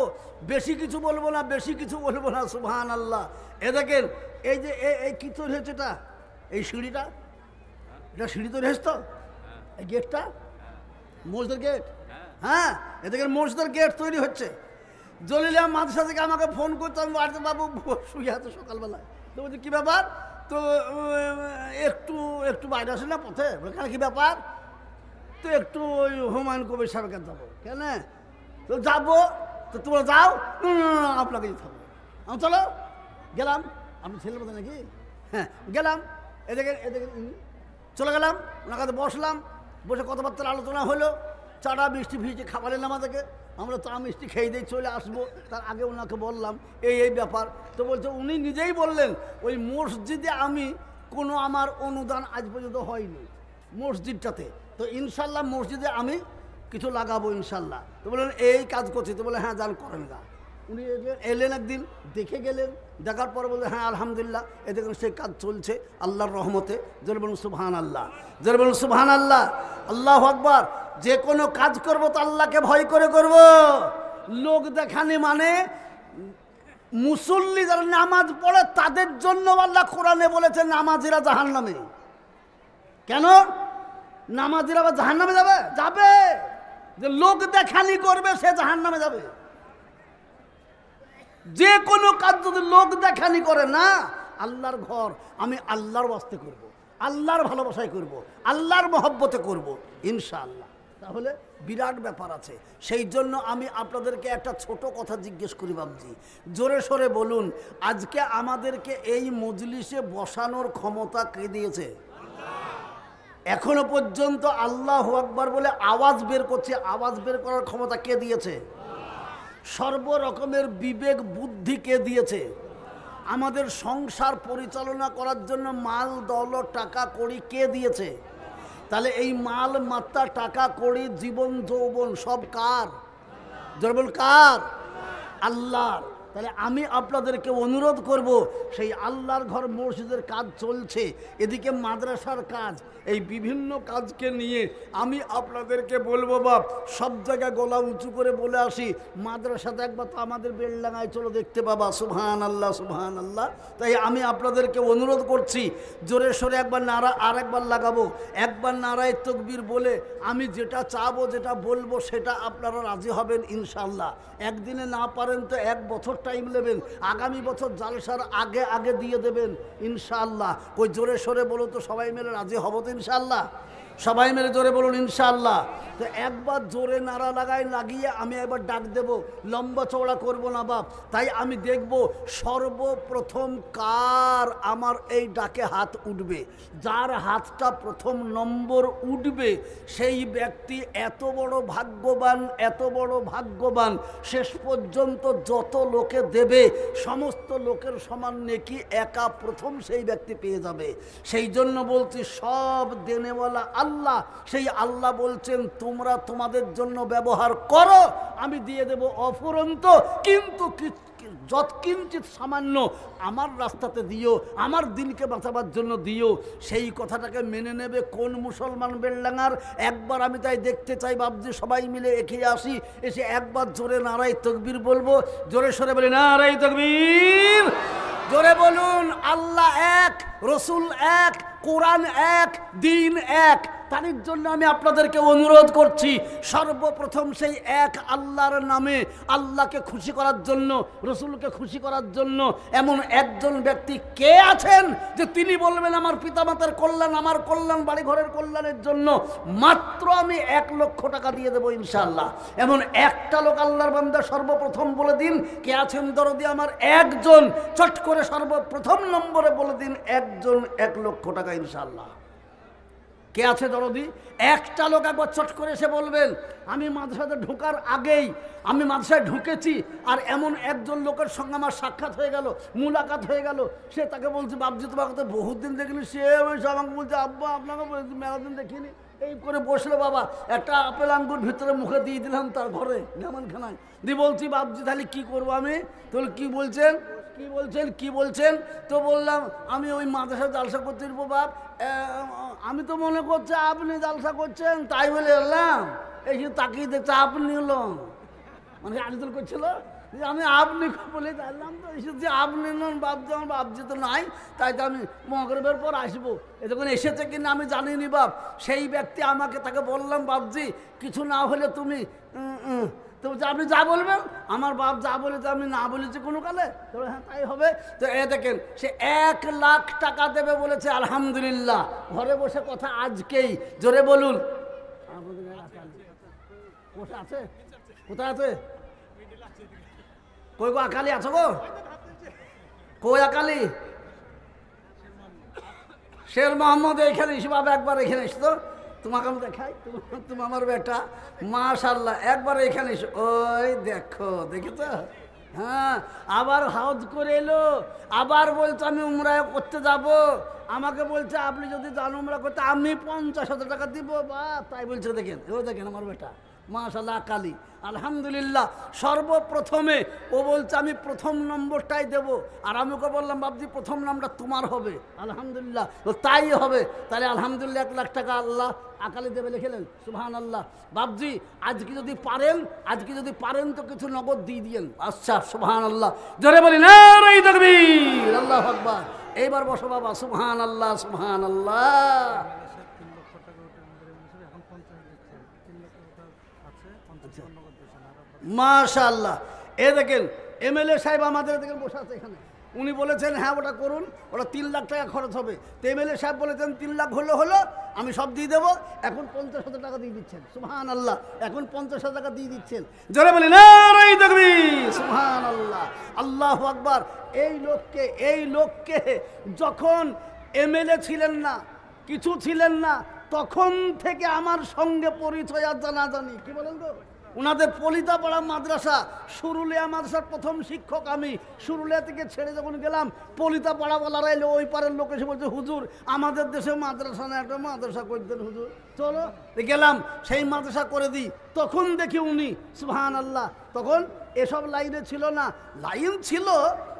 বেশি কিছু বলবো না, বেশি কিছু বলবো না। সুবহানাল্লাহ। এ দেখেন, এই যে এই কি তৈরি হয়েছে, এটা এই সিঁড়িটা, এটা সিঁড়ি তৈরি হয়েছে তো, এই গেটটা মসজিদের গেট, হ্যাঁ এ দেখেন মসজিদের গেট তৈরি হচ্ছে। জলিলা মাদ্রাসা থেকে আমাকে ফোন করতো, আমি বাড়িতে বাবু শুয়ে আছে সকালবেলায়, তো বলছি কী ব্যাপার, তো একটু একটু বাইরে আসে না পথে, কেন কী ব্যাপার, তো একটু ওই হুমায়ুন কবির সাহেবকে যাবো। কেন? তো যাবো, তো তোমরা যাও, আপনাকে যেতে হবে। আমি চলো গেলাম, আপনি ছেলের মতো নাকি, হ্যাঁ গেলাম, এদিকে চলে গেলাম, ওনার কাছে বসলাম, বসে কথাবার্তার আলোচনা হলো, চাটা মিষ্টি ভিজে খাবার এলাম আমাদেরকে, আমরা চা মিষ্টি খেয়ে দিয়ে চলে আসবো। তার আগে ওনাকে বললাম এই ব্যাপার, তো বলছে উনি নিজেই বললেন ওই মসজিদে আমি কোনো আমার অনুদান আজ পর্যন্ত হয়নি মসজিদটাতে, তো ইনশাল্লাহ মসজিদে আমি কিছু লাগাবো ইনশাল্লাহ। তো বললেন এই কাজ করছি, তো বলে হ্যাঁ যান করেন গা। উনি এলেন একদিন, দেখে গেলেন, দেখার পর বলে হ্যাঁ আলহামদুলিল্লাহ, এ দেখুন সেই কাজ চলছে আল্লাহর রহমতে। জোরে বলুন সুবহানাল্লাহ, জোরে বলুন সুবহানাল্লাহ, আল্লাহু আকবার। যে কোনো কাজ করব তো আল্লাহকে ভয় করে করব। লোক দেখানি মানে মুসল্লি যারা নামাজ পড়ে তাদের জন্য আল্লাহ কোরআনে বলেছে নামাজিরা জাহান্নামে। কেন নামাজিরা আবার জাহান্নামে যাবে? যাবে। যে লোক দেখানি করবে সে জাহান্নামে যাবে। যে কোনো কাজ যদি লোক দেখানি করে না, আল্লাহর ঘর আমি আল্লাহর ওয়াস্তে করব, আল্লাহর ভালোবাসায় করব, আল্লাহর মহব্বতে করব ইনশাআল্লাহ। তাহলে বিরাট ব্যাপার আছে। সেই জন্য আমি আপনাদেরকে একটা ছোট কথা জিজ্ঞেস করি বাবজি, জোরে সোরে বলুন, আজকে আমাদেরকে এই মজলিসে বসানোর ক্ষমতা কে দিয়েছে? এখনো পর্যন্ত আল্লাহু আকবার বলে আওয়াজ বের করছে, আওয়াজ বের করার ক্ষমতা কে দিয়েছে? সর্বরকমের বিবেক বুদ্ধি কে দিয়েছে? আমাদের সংসার পরিচালনা করার জন্য মাল দৌলত টাকা কড়ি কে দিয়েছে? তাহলে এই মাল মাত্রা টাকা কড়ি জীবন যৌবন সব কার? জোরে কার? আল্লাহর। তাহলে আমি আপনাদেরকে অনুরোধ করব, সেই আল্লাহর ঘর মসজিদের কাজ চলছে, এদিকে মাদ্রাসার কাজ, এই বিভিন্ন কাজকে নিয়ে আমি আপনাদেরকে বলবো বাপ, সব জায়গায় গলা উঁচু করে বলে আসি, মাদ্রাসাতে একবার তো আমাদের বেলডাঙায় চলো দেখতে পাবা। সুবহানাল্লাহ, সুবহানাল্লাহ। তাই আমি আপনাদেরকে অনুরোধ করছি, জোরে সোরে একবার নারা আর একবার লাগাবো, একবার নারায়ে তাকবীর বলে আমি যেটা চাবো যেটা বলবো সেটা আপনারা রাজি হবেন ইনশাআল্লাহ। একদিনে না পারেন তো এক বছর টাইম নেবেন, আগামী বছর জালসার আগে আগে দিয়ে দেবেন ইনশাআল্লাহ। ওই জোরে সোরে বলো তো সবাই মিলে রাজি হব তো ইনশাআল্লাহ? সবাই মিলে জোরে বলুন ইনশাআল্লাহ। তো একবার জোরে নারা লাগিয়ে আমি একবার ডাক দেব, লম্বা চওড়া করব না বাপ। তাই আমি দেখব সর্বপ্রথম কার আমার এই ডাকে হাত উঠবে। যার হাতটা প্রথম নম্বর উঠবে সেই ব্যক্তি এত বড় ভাগ্যবান, এত বড় ভাগ্যবান, শেষ পর্যন্ত যত লোকে দেবে সমস্ত লোকের সমান নেকি একা প্রথম সেই ব্যক্তি পেয়ে যাবে। সেই জন্য বলছি সব দেনেওয়ালা আল্লাহ, সেই আল্লাহ বলছেন তোমরা তোমাদের জন্য ব্যবহার করো, আমি দিয়ে দেব অফুরন্ত, কিন্তু যৎকিঞ্চিত সামান্য আমার রাস্তাতে দিও, আমার দিনকে বাঁচাবার জন্য দিও। সেই কথাটাকে মেনে নেবে কোন মুসলমান বেলডাঙার? একবার আমি তাই দেখতে চাই বাবজি, সবাই মিলে এগিয়ে আসি, এসে একবার জোরে নারায়ে তাকবীর বলবো। জোরে সোরে বলি নারায়ে তাকবীর। জোরে বলুন আল্লাহ এক, রসুল এক, কোরআন এক, দিন এক। তার জন্য আমি আপনাদেরকে অনুরোধ করছি, সর্বপ্রথম সেই এক আল্লাহর নামে আল্লাহকে খুশি করার জন্য, রসুলকে খুশি করার জন্য এমন একজন ব্যক্তি কে আছেন যে তিনি বলবেন আমার পিতামাতার কল্যাণ, আমার কল্যাণ, বাড়ি ঘরের কল্যাণের জন্য মাত্র আমি 1 লক্ষ টাকা দিয়ে দেবো ইনশাআল্লাহ। এমন একটা লোক আল্লাহর বান্দা সর্বপ্রথম বলে দিন কে আছেন দরদি আমার? একজন। চট করে সর্বপ্রথম নম্বরে বলে দিন একজন, 1 লক্ষ টাকা ইনশাআল্লাহ। কে আছে দরদি? একটা লোক একবার চট করে এসে বলবেন, আমি মাদ্রাসাতে ঢোকার আগেই আমি মাদ্রাসায় ঢুকেছি, আর এমন একজন লোকের সঙ্গে আমার সাক্ষাৎ হয়ে গেল, মুলাকাত হয়ে গেল। সে তাকে বলছে, বাবজি তোমাকে তো বহুত দিন দেখিনি। সে আমাকে বলছে, আব্বা আপনাকে বলছি মেলাদিন দেখিনি। এই করে বসলো বাবা, একটা আপেল আঙ্গুর ভিতরে মুখে দিয়ে দিলাম তার ঘরে মেহমানখানায় দিয়ে। বলছি, বাবজি তাহলে কী করবো আমি? তাহলে কী বলছেন কি বলছেন? তো বললাম, আমি ওই মাদ্রাসায় জালসা করতে দিব বাপ। আমি তো মনে করছি আপনি জালসা করছেন, তাই বলে এলাম। এই যে তাকিয়ে দেখছে আপনি হলো, মানে আলিদুল করছিল যে আমি আপনি বলে জানলাম। তো এসে যে আপনি নন বাপজি, আমার বাপজি তো নাই, তাই তো আমি মগরবের পর আসবো। এ যখন এসেছে কিনা আমি জানিনি বাপ। সেই ব্যক্তি আমাকে, তাকে বললাম, বাপজি কিছু না হলে তুমি তো আপনি যা বলবেন, আমার বাপ যা বলেছে আমি না বলেছি কোনো কালে, তো হ্যাঁ তাই হবে। তো এ দেখেন, সে 1 লাখ টাকা দেবে বলেছে, আলহামদুলিল্লাহ। ঘরে বসে কথা আজকেই, জোরে বলুন। আছে কোথায় আছে? কই গো আকালি আছো গো? কই আকালি? শের মোহাম্মদ এইখানে এসে বাবা, একবার এখানে এসো তো, তোমাকে আমি দেখাই। তুমি আমার বেটা, মাশাআল্লাহ, একবার এখানে এসো। ওই দেখো, দেখেছো? হ্যাঁ, আবার হাউজ করে এলো, আবার বলছে আমি উমরা করতে যাব। আমাকে বলছে আপনি যদি যান উমরা করতে আমি 50,000 টাকা দিব বাপ। তাই বলছে, দেখেন ও দেখেন আমার বেটা, মাশাআল্লাহ আকালি, আলহামদুলিল্লাহ। সর্বপ্রথমে ও বলছে আমি প্রথম নম্বরটাই দেব, আর আমি ওকে বললাম বাবজি প্রথম নামটা তোমার হবে। আলহামদুলিল্লাহ, ও তাই হবে। তাহলে আলহামদুলিল্লাহ 1 লাখ টাকা আল্লাহ আকালি দেবে, লিখেলেন সুবহানাল্লাহ। বাবজি আজকে যদি পারেন তো কিছু নগদ দিয়ে দিয়েন। আচ্ছা, সুবহানাল্লাহ, জোরে বলি নারে তাকবীর, আল্লাহু আকবার। এইবার বসো বাবা, সুবহানাল্লাহ সুবহানাল্লাহ। মাশাআল্লাহ। এ দেখেন এমএলএ সাহেব আমাদের দেখেন বসে আছে এখানে। উনি বলেছেন হ্যাঁ ওটা করুন, ওটা 3 লাখ টাকা খরচ হবে। তো এমএলএ সাহেব বলেছেন 3 লাখ হলো, আমি সব দিয়ে দেবো। এখন 50,000 টাকা দিয়ে দিচ্ছেন, সুবহানাল্লাহ। এখন 50,000 টাকা দিয়ে দিচ্ছেন, জোরে বলি নারে তাকবীর, সুবহানাল্লাহ, আল্লাহু আকবার। এই লোককে যখন এমএলএ ছিলেন না, কিছু ছিলেন না, তখন থেকে আমার সঙ্গে পরিচয় আর জানাজানি। কি বলেন তো? ওনাদের পলিতাপাড়া মাদ্রাসা, সুরুলিয়া মাদ্রাসার প্রথম শিক্ষক আমি। সুরুলিয়া থেকে ছেড়ে যখন গেলাম, পলিতাপাড়া বলারা এলো, ওই পারের লোক এসে বলছে, হুজুর আমাদের দেশে মাদ্রাসা না, একটা মাদ্রাসা করে দেন হুজুর। চলো গেলাম, সেই মাদ্রাসা করে দিই। তখন দেখি উনি, সুবহানাল্লাহ, তখন এসব লাইনে ছিল না। লাইন ছিল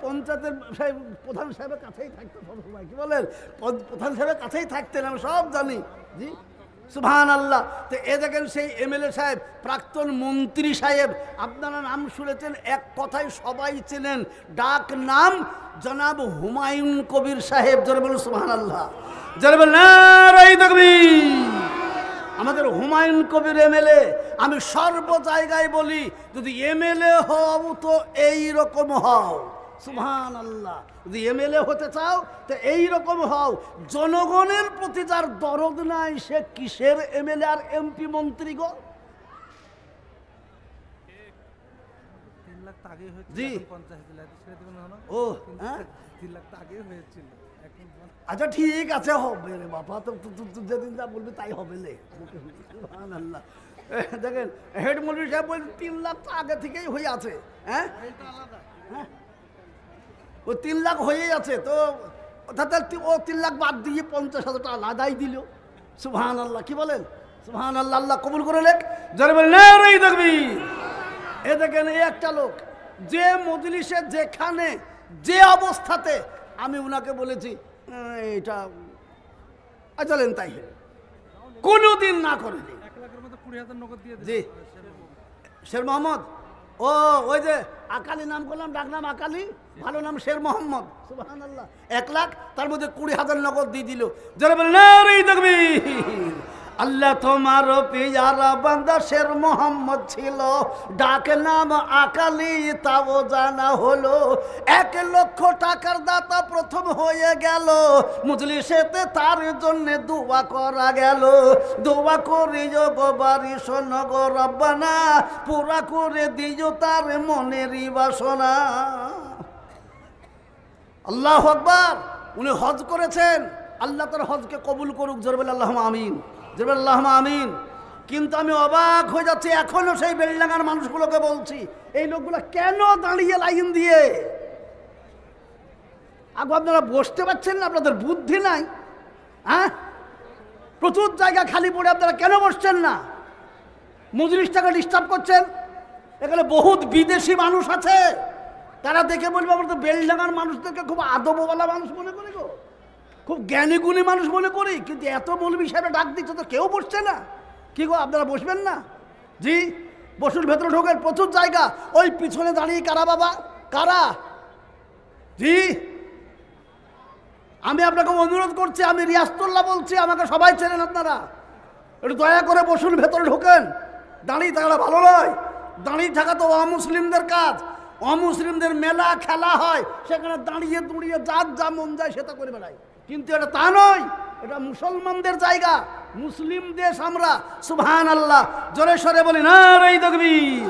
পঞ্চায়েতের সাহেব, প্রধান সাহেবের কাছেই থাকতেন সবসময়। কি বলেন? প্রধান সাহেবের কাছেই থাকতেন, আমি সব জানি। জি সুবহানাল্লাহ। তো এ দেখেন সেই এমএলএ সাহেব, প্রাক্তন মন্ত্রী সাহেব, আপনারা নাম শুনেছেন, এক কথায় সবাই চেনেন, ডাক নাম জনাব হুমায়ুন কবির সাহেব। জোরে বলুন সুবহানাল্লাহ, জোরে বলুন নারে তাকবীর। আমাদের হুমায়ুন কবির এমএলএ। আমি সর্ব জায়গায় বলি, যদি এমএলএ হও তো এই রকম হও, সুবহানাল্লাহ। যদি এমএলএ হতে চাও তো এই রকম হও। জনগণের প্রতি যার দরদ নাই, সে কিসের এমএলএ আর এমপি মন্ত্রী গো? জি ও আচ্ছা ঠিক আছে, হবে রে বাবা, তো যেদিন যা বলবি তাই হবে লে। সুবহানাল্লাহ। দেখেন হেড মৌলভী সাহেব বলছে 3 লাখ তো আগে থেকেই হয়ে আছে। হ্যাঁ, ও 3 লাখ হয়েই আছে। তো ও 3 লাখ বাদ দিয়ে 50,000 টাকা আদায় দিল। সুবহানাল্লাহ, কি বলেন? সুবহানাল্লাহ, আল্লাহ কবুল করে লেখ, জোরে বলেন নারে তাকবীর। এ দেখেন এই একটা লোক, যে মজলিসে যেখানে যে অবস্থাতে আমি উনাকে বলেছি এটা চলেন, তাই কোনোদিন না করেনি। জি শের মোহাম্মদ, ও ওই যে আকালি নাম করলাম, ডাক নাম আকালি, ভালো নাম শের মোহাম্মদ। সুবহানাল্লাহ, 1 লাখ, তার মধ্যে 20,000 নগদ দিয়ে দিল। যারা বলে নারে তাকবীর। আল্লাহ তোমার পিয়ারা বান্দা শের মোহাম্মদ ছিল, ডাক নাম আকালি, তাও জানা হলো। 1 লক্ষ টাকার দাতা প্রথম হয়ে গেল, মজলিসেতে তার জন্য দোয়া করা গেল। দোয়া করিও গো বারিশ নগো রব্বানা, পুরা করে দিও তার মনেরই বাসনা। আল্লাহু আকবার। উনি হজ করেছেন, আল্লাহ তার হজকে কবুল করুক, জোরে বলে আল্লাহুম্মা আমিন, জোরে বলে আল্লাহুম্মা আমিন। কিন্তু আমি অবাক হয়ে যাচ্ছি, এখনো সেই বেলডাঙ্গার মানুষগুলোকে বলছি, এই লোকগুলো কেন দাঁড়িয়ে লাইন দিয়ে? আগে আপনারা বসতে পারছেন না? আপনাদের বুদ্ধি নাই? হ্যাঁ, প্রচুর জায়গা খালি পড়ে, আপনারা কেন বসছেন না? মজলিসটাকে ডিস্টার্ব করছেন। এখানে বহুত বিদেশি মানুষ আছে, তারা দেখে বলবে আমরা তো বেলডাঙ্গার মানুষদেরকে খুব আদবওয়ালা মানুষ মনে করি গো, খুব জ্ঞানীগুণী মানুষ মনে করি, কিন্তু এত মৌলবী সাহেবে ডাক দিচ্ছে তো কেউ বসছে না। কি গো, আপনারা বসবেন না? জি, বসুন, ভেতরে ঢোকেন, প্রচুর জায়গা। ওই পিছনে দাঁড়িয়ে কারা বাবা, কারা? জি, আমি আপনাকে অনুরোধ করছি, আমি রিয়াজতুল্লাহ বলছি, আমাকে সবাই চেনেন আপনারা, একটু দয়া করে বসুন, ভেতরে ঢোকেন। দাঁড়িয়ে থাকাটা ভালো নয়, দাঁড়িয়ে থাকা তো অমুসলিমদের কাজ। অমুসলিমদের মেলা খেলা হয়, সেখানে দাঁড়িয়ে দুড়িয়ে যার যা মন যায় সেটা করে বেড়ায়, কিন্তু এটা তা নয়, এটা মুসলমানদের জায়গা, মুসলিম দেশ আমরা। সুবহানাল্লাহ, জোরে সরে বলি নারে তাকবীর,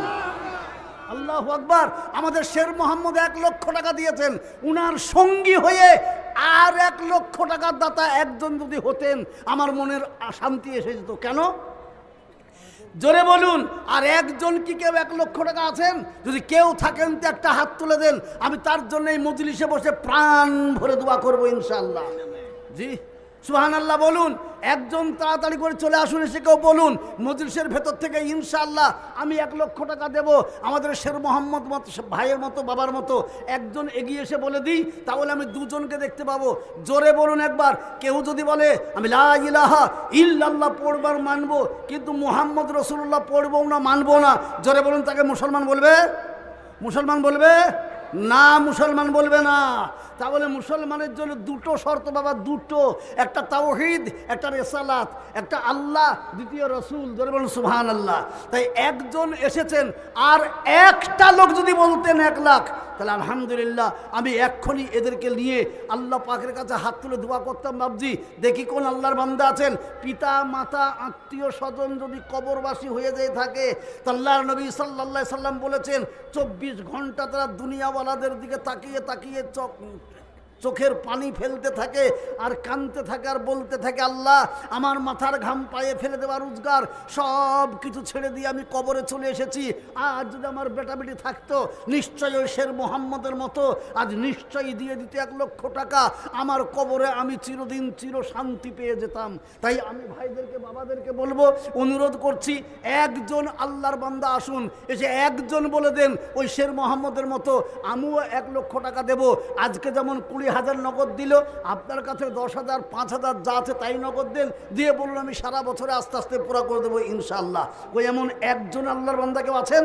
আল্লাহু আকবার। আমাদের শের মোহাম্মদ 1 লক্ষ টাকা দিয়েছেন, উনার সঙ্গী হয়ে আর 1 লক্ষ টাকার দাতা একজন যদি হতেন, আমার মনের শান্তি এসে যেত। কেন? জোরে বলুন। আর একজন কি কেউ 1 লক্ষ টাকা আছেন? যদি কেউ থাকেন তো একটা হাত তুলে দেন, আমি তার জন্য এই মজলিসে বসে প্রাণ ভরে দোয়া করবো ইনশাআল্লাহ। জি, সুবহানাল্লাহ বলুন। একজন তাড়াতাড়ি করে চলে আসুন, এসে কেউ বলুন মজলিসের ভেতর থেকে ইনশাআল্লাহ আমি 1 লক্ষ টাকা দেব। আমাদের শের মোহাম্মদ মতো ভাইয়ের মতো, বাবার মতো একজন এগিয়ে এসে বলে দিই, তাহলে আমি দুজনকে দেখতে পাবো। জোরে বলুন একবার। কেউ যদি বলে আমি লা ইলাহা ইল্লাল্লাহ পড়বার মানবো, কিন্তু মুহাম্মদ রাসূলুল্লাহ পড়বো না, মানবো না, জোরে বলুন, তাকে মুসলমান বলবে? মুসলমান বলবে না, মুসলমান বলবে না। তাহলে মুসলমানের জন্য 2টো শর্ত বাবা, 2টো, একটা তাওহীদ, একটা রিসালাত, একটা আল্লাহ, দ্বিতীয় রসুল। জোরে বলুন সুবহানাল্লাহ। তাই একজন এসেছেন, আর একটা লোক যদি বলতেন 1 লাখ, তাহলে আলহামদুলিল্লাহ আমি এক্ষুনি এদেরকে নিয়ে আল্লাহ পাকের কাছে হাত তুলে দোয়া করতাম। ভাবছি দেখি কোন আল্লাহর বান্দা আছেন, পিতা মাতা আত্মীয় স্বজন যদি কবরবাসী হয়ে যেয়ে থাকে, তো আল্লাহর নবী সাল্লাল্লাহু আলাইহি সাল্লাম বলেছেন 24 ঘন্টা তারা দুনিয়াওয়ালাদের দিকে তাকিয়ে তাকিয়ে চোখের পানি ফেলতে থাকে আর কাঁদতে থাকে আর বলতে থাকে, আল্লাহ আমার মাথার ঘাম পায়ে ফেলে দেওয়া রোজগার সব কিছু ছেড়ে দিয়ে আমি কবরে চলে এসেছি। আজ যদি আমার বেটা বেটি থাকতো, নিশ্চয়ই ওই শের মোহাম্মদের মতো আজ নিশ্চয়ই দিয়ে দিতে 1 লক্ষ টাকা, আমার কবরে আমি চিরদিন চির শান্তি পেয়ে যেতাম। তাই আমি ভাইদেরকে, বাবাদেরকে বলবো, অনুরোধ করছি, একজন আল্লাহর বান্দা আসুন, এসে একজন বলে দেন ওই শের মোহাম্মদের মতো আমিও 1 লক্ষ টাকা দেব। আজকে যেমন 20,000 নগদ দিল, আপনার কাছে 10,000, 5,000 যা আছে তাই নগদ দেন, দিয়ে বলুন আমি সারা বছরে আস্তে আস্তে পুরা করে দেবো ইনশাআল্লাহ। ওই এমন একজন আল্লাহর বান্দা কেউ আছেন?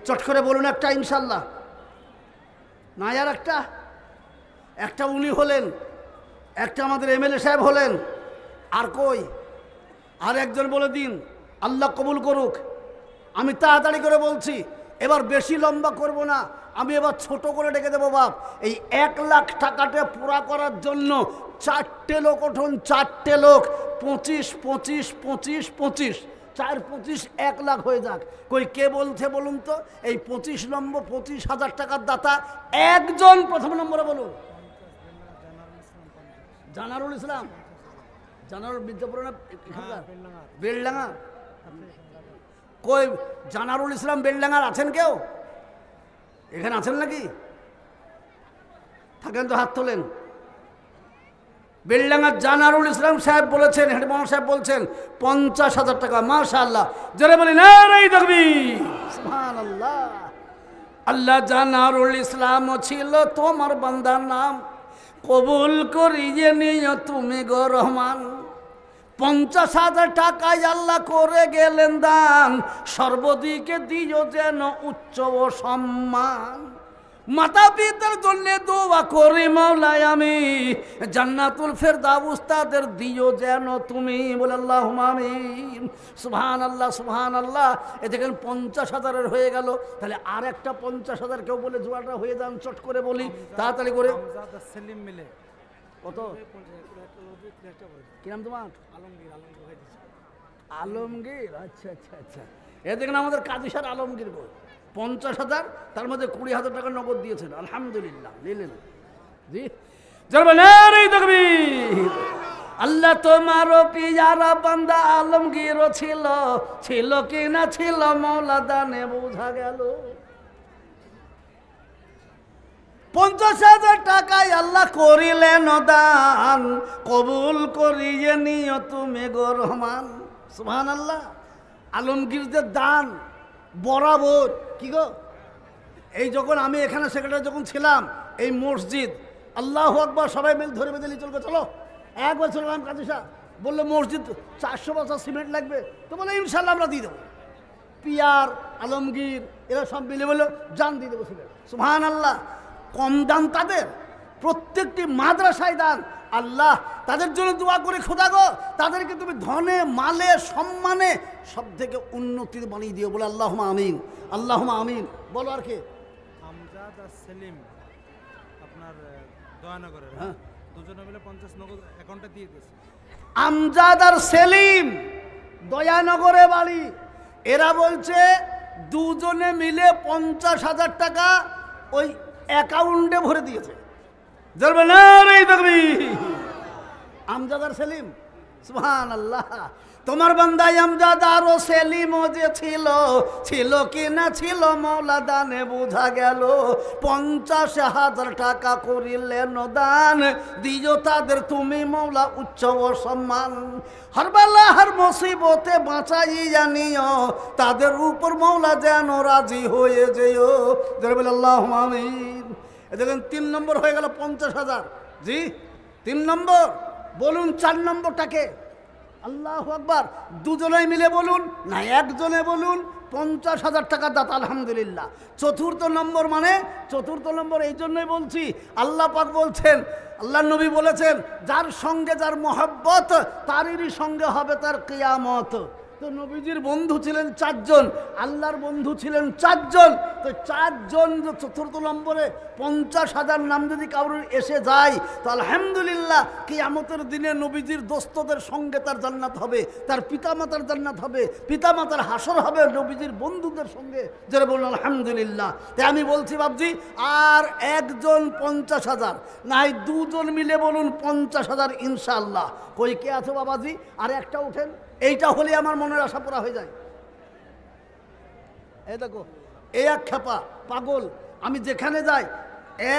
চট করে বলুন একটা ইনশাআল্লাহ। না আর একটা উনি হলেন, একটা আমাদের এমএলএ সাহেব হলেন, আর কই? আর একজন বলে দিন, আল্লাহ কবুল করুক। আমি তাড়াতাড়ি করে বলছি, এবার বেশি লম্বা করব না, আমি এবার ছোট করে ডেকে দেবো। বাপ, এই 1 লাখ টাকাটা পুরা করার জন্য 4টে লোক উঠুন, 4টে লোক, 25, 25, 25, 25, 4, 25, 1 লাখ হয়ে যাক। কই কে বলছে বলুন তো? এই 25 নম্বর 25,000 টাকার দাতা একজন প্রথম নম্বরে বলুন। জানারুল ইসলাম, জানারুল বিদ্যাপুর না বেলডাঙ্গা? কই জানারুল ইসলাম বেলডাঙ্গার আছেন কেউ? এখানে আছেন নাকি? থাকেন তো হাত তোলেন। বেলডাঙ্গার জানারুল ইসলাম সাহেব বলেছেন, হেডমাস্টার সাহেব বলছেন 50,000 টাকা। মাশাআল্লাহ, যারা বলি নারে তাকবীর, সুবহানাল্লাহ। আল্লাহ জানারুল ইসলাম ছিল তোমার বান্দার নাম, কবুল করিয়ে নিও তুমি গো রহমান। 50,000 টাকায় আল্লাহ করে গেলেন দান, সর্বদিকে দিও যেন উচ্চ ও সম্মান। মাতা পিতার জন্য দোয়া করি মাওলায় আমি, জান্নাতুল ফেরদাউস তাদের দিও যেন তুমি, বলে আল্লাহুম্মা আমিন। সুবহানাল্লাহ, সুবহানাল্লাহ। এ দেখেন 50,000 হয়ে গেল। তাহলে আর একটা 50,000 কেউ বলে জোয়াটা হয়ে যান, চট করে বলি তাড়াতাড়ি করে। সেলিম মিলে কত? কি নাম তোমার? আলমগীর। আচ্ছা আচ্ছা আচ্ছা। এ দেখেন আমাদের কাজী স্যার আলমগীর গো, 50,000, তার মধ্যে 20,000 টাকা নগদ দিয়েছেন, আলহামদুলিল্লাহ। নিলেন জি, জোরে বলেন নারে তাকবীর। আল্লাহ তোমারও পিয়ারা বান্দা আলমগীরও ছিল, ছিল কি না ছিল মৌলা দানে বোঝা গেল। 50,000 টাকায় আল্লাহ করিলেন দান, কবুল করিয়ে নিও তুমি গো রহমান। সুবহানাল্লাহ। আলমগীরদের দান বরাবর কি গো, এই যখন আমি এখানে সেক্রেটারি যখন ছিলাম, এই মসজিদ আল্লাহু আকবার সবাই মিল ধরে বেঁধে নিয়ে চলবে, চলো একবার চললাম কাজী সাহেব বললো মসজিদ 400 বস্তা সিমেন্ট লাগবে, তো বলে ইনশাল্লাহ আমরা দিয়ে দেবো। পিয়ার আলমগীর এরা সব মিলে বললো জান দিয়ে দেবো সিমেন্ট। সুবহানাল্লাহ। কম দান তাদের, প্রত্যেকটি মাদ্রাসায় দান। আল্লাহ তাদের জন্য দোয়া করে, খোদা গো তাদেরকে তুমি ধনে মালে সম্মানে সব থেকে উন্নতির বানিয়ে দিও, বলে আল্লাহুম্মা আমিন, আল্লাহুম্মা আমিন। বলো আর কে? আমজাদ আর সেলিম আপনার দয়ানগরের, হ্যাঁ, দুজনে মিলে 50 নগদ অ্যাকাউন্টে দিয়ে দিয়েছে। আমজাদ আর সেলিম দয়ানগরে বাড়ি, এরা বলছে দুজনে মিলে 50,000 টাকা ওই অ্যাকাউন্টে ভরে দিয়েছে। আমজাদ আর সেলিম, সুবহানাল্লাহ। তোমার বান্দাই আমজাদ আর সেলিমও যে ছিল, ছিল কি না ছিল মৌলা দানে বোঝা গেল। 50,000 টাকা করিলেন দান, দিও তাদের তুমি মৌলা উচ্চ ও সম্মান। হর বেলা হর মুসিবতে বাঁচাই জানিও, তাদের উপর মৌলা যেন রাজি হয়ে যেও। আল্লাহুম্মা আমিন। দেখেন 3 নম্বর হয়ে গেল 50,000। জি 3 নম্বর। বলুন 4 নম্বরটাকে? আল্লাহু আকবার। দুজনে মিলে বলুন না একজনে বলুন? 50,000 টাকা দাতা আলহামদুলিল্লাহ। 4র্থ নম্বর মানে 4র্থ নম্বর এই জন্যই বলছি, আল্লাহ পাক বলছেন, আল্লাহ নবী বলেছেন, যার সঙ্গে যার মহব্বত তারই সঙ্গে হবে তার কিয়ামত। তো নবীজির বন্ধু ছিলেন 4 জন, আল্লাহর বন্ধু ছিলেন 4 জন। তো 4 জন 4র্থ নম্বরে 50,000 নাম যদি কারোর এসে যায়, তো আলহামদুলিল্লাহ কিয়ামতের দিনে নবীজির দোস্তদের সঙ্গে তার জান্নাত হবে, তার পিতামাতার জান্নাত হবে, পিতামাতার হাসর হবে নবীজির বন্ধুদের সঙ্গে। যারা বলুন আলহামদুলিল্লাহ। তাই আমি বলছি বাবজি, আর একজন 50,000 নাই, 2 জন মিলে বলুন 50,000 ইনশাআল্লাহ। কই কে আছে বাবাজি? আর একটা উঠেন, এইটা হলে আমার মনের আশা পুরা হয়ে যায়। এই দেখো, এই এক খেপা পাগল, আমি যেখানে যাই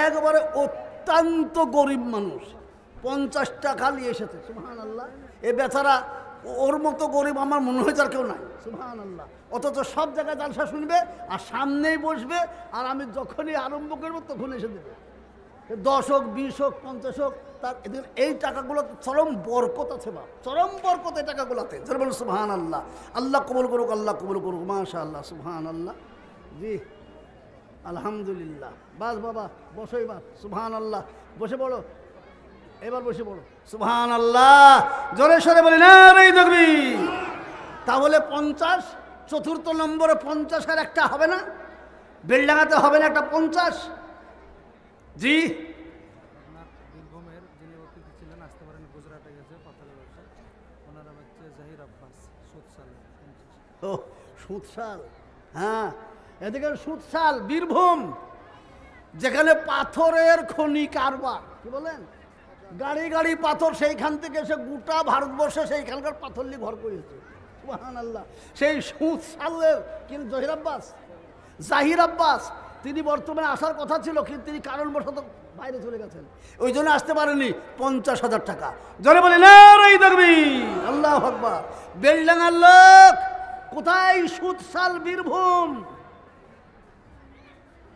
একবারে অত্যন্ত গরিব মানুষ, 50 টাকা নিয়ে এসেছে। সুবহানাল্লাহ। এ বেচারা, ওর মতো গরিব আমার মনে হয় আর কেউ নাই। সুবহানাল্লাহ। অথচ সব জায়গায় জালসা শুনবে আর সামনেই বসবে, আর আমি যখনই আরম্ভ করবো তখন এসে দেবে। 10 হোক 20 হোক 50 হোক, তার এই টাকাগুলো চরম বরকত আছে, বা চরম বরকত এই টাকাগুলোতে। যারা বলুন সুবহানাল্লাহ। আল্লাহ কবুল করুক, আল্লাহ কবুল করুক, মাশাআল্লাহ, সুবহানাল্লাহ। জি আলহামদুলিল্লাহ। বাস বাবা বসো এবার। সুবহানাল্লাহ। বসে পড়ো এবার, বসে পড়ো। সুবহানাল্লাহ। জোরে সরে বলি না রে তাকবীর। তাহলে 50, 4র্থ নম্বরে 50 আর একটা হবে না? বেলডাঙ্গাতে হবে না একটা 50? জি আপনার বীরভূমের যিনি অতিথি ছিলেন, আসতে পারেন, গুজরাটে গেছে পাথরের ব্যবসা, ওনার নাম হচ্ছে জাহির আব্বাস, সুদসাল। ও সুদসাল, হ্যাঁ এদিকে সুদসাল বীরভূম, যেখানে পাথরের খনি কারবার। কি বলেন? গাড়ি গাড়ি পাথর, সেইখান থেকে এসে গোটা ভারতবর্ষে সেইখানকার পাথর নিয়ে ঘর করেছে। সুবহানাল্লাহ। সেই সুদসালের কিন্তু জাহির আব্বাস, তিনি বর্তমানে আসার কথা ছিল, কিন্তু তিনি কারণবশত বাইরে চলে গেছেন, ওই জন্য আসতে পারেনি। 50,000 টাকা। জোরে বলি না রে তাকবীর, আল্লাহু আকবার। বেলডাঙ্গার লোক কোথায়? সুদসাল বীরভূম।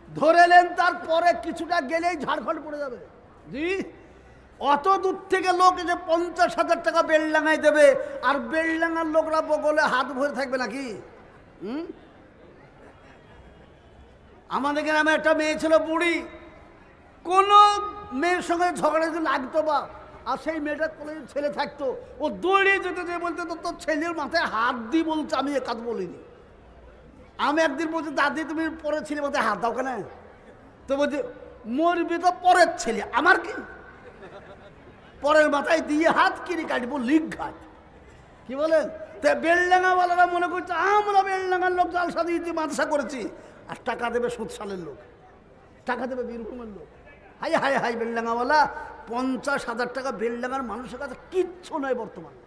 ধরেলেন, তারপরে কিছুটা গেলেই ঝাড়খণ্ড পড়ে যাবে। জি অত দূর থেকে লোক যে 50,000 টাকা বেলডাঙ্গায় দেবে, আর বেলডাঙ্গার লোকরা বগলে হাত ভরে থাকবে নাকি? আমাদের গ্রামে একটা মেয়ে ছিল বুড়ি, কোনো মেয়ের সঙ্গে ঝগড়া যদি লাগতো বা, আর সেই মেয়েটার কোলে ছেলে থাকতো, ও দৌড়িয়ে যেতে যে বলতে, তোর ছেলের মাথায় হাত দিয়ে বলছে, আমি এ কাজ বলিনি। আমি একদিন বলছি, দাদি তুমি পরের ছেলে মাথায় হাত দাও কেন? তো বলছি, মরবি তো পরের ছেলে, আমার কি? পরের মাথায় দিয়ে হাত কিনে কাটবো, লিক ঘাট। কি বলেন? তো বেলডাঙ্গাওয়ালারা মনে করছে আমরা বেলডাঙ্গার লোক জালসা দিয়েছি, মাদ্রাসা করেছি, আর টাকা দেবে সুদসালের লোক, টাকা দেবে বীরভূমের লোক। হাই হাই হাই বেলডাঙ্গাওয়ালা, 50,000 টাকা বেলডাঙ্গার মানুষের কাছে কিচ্ছু নয় বর্তমানে।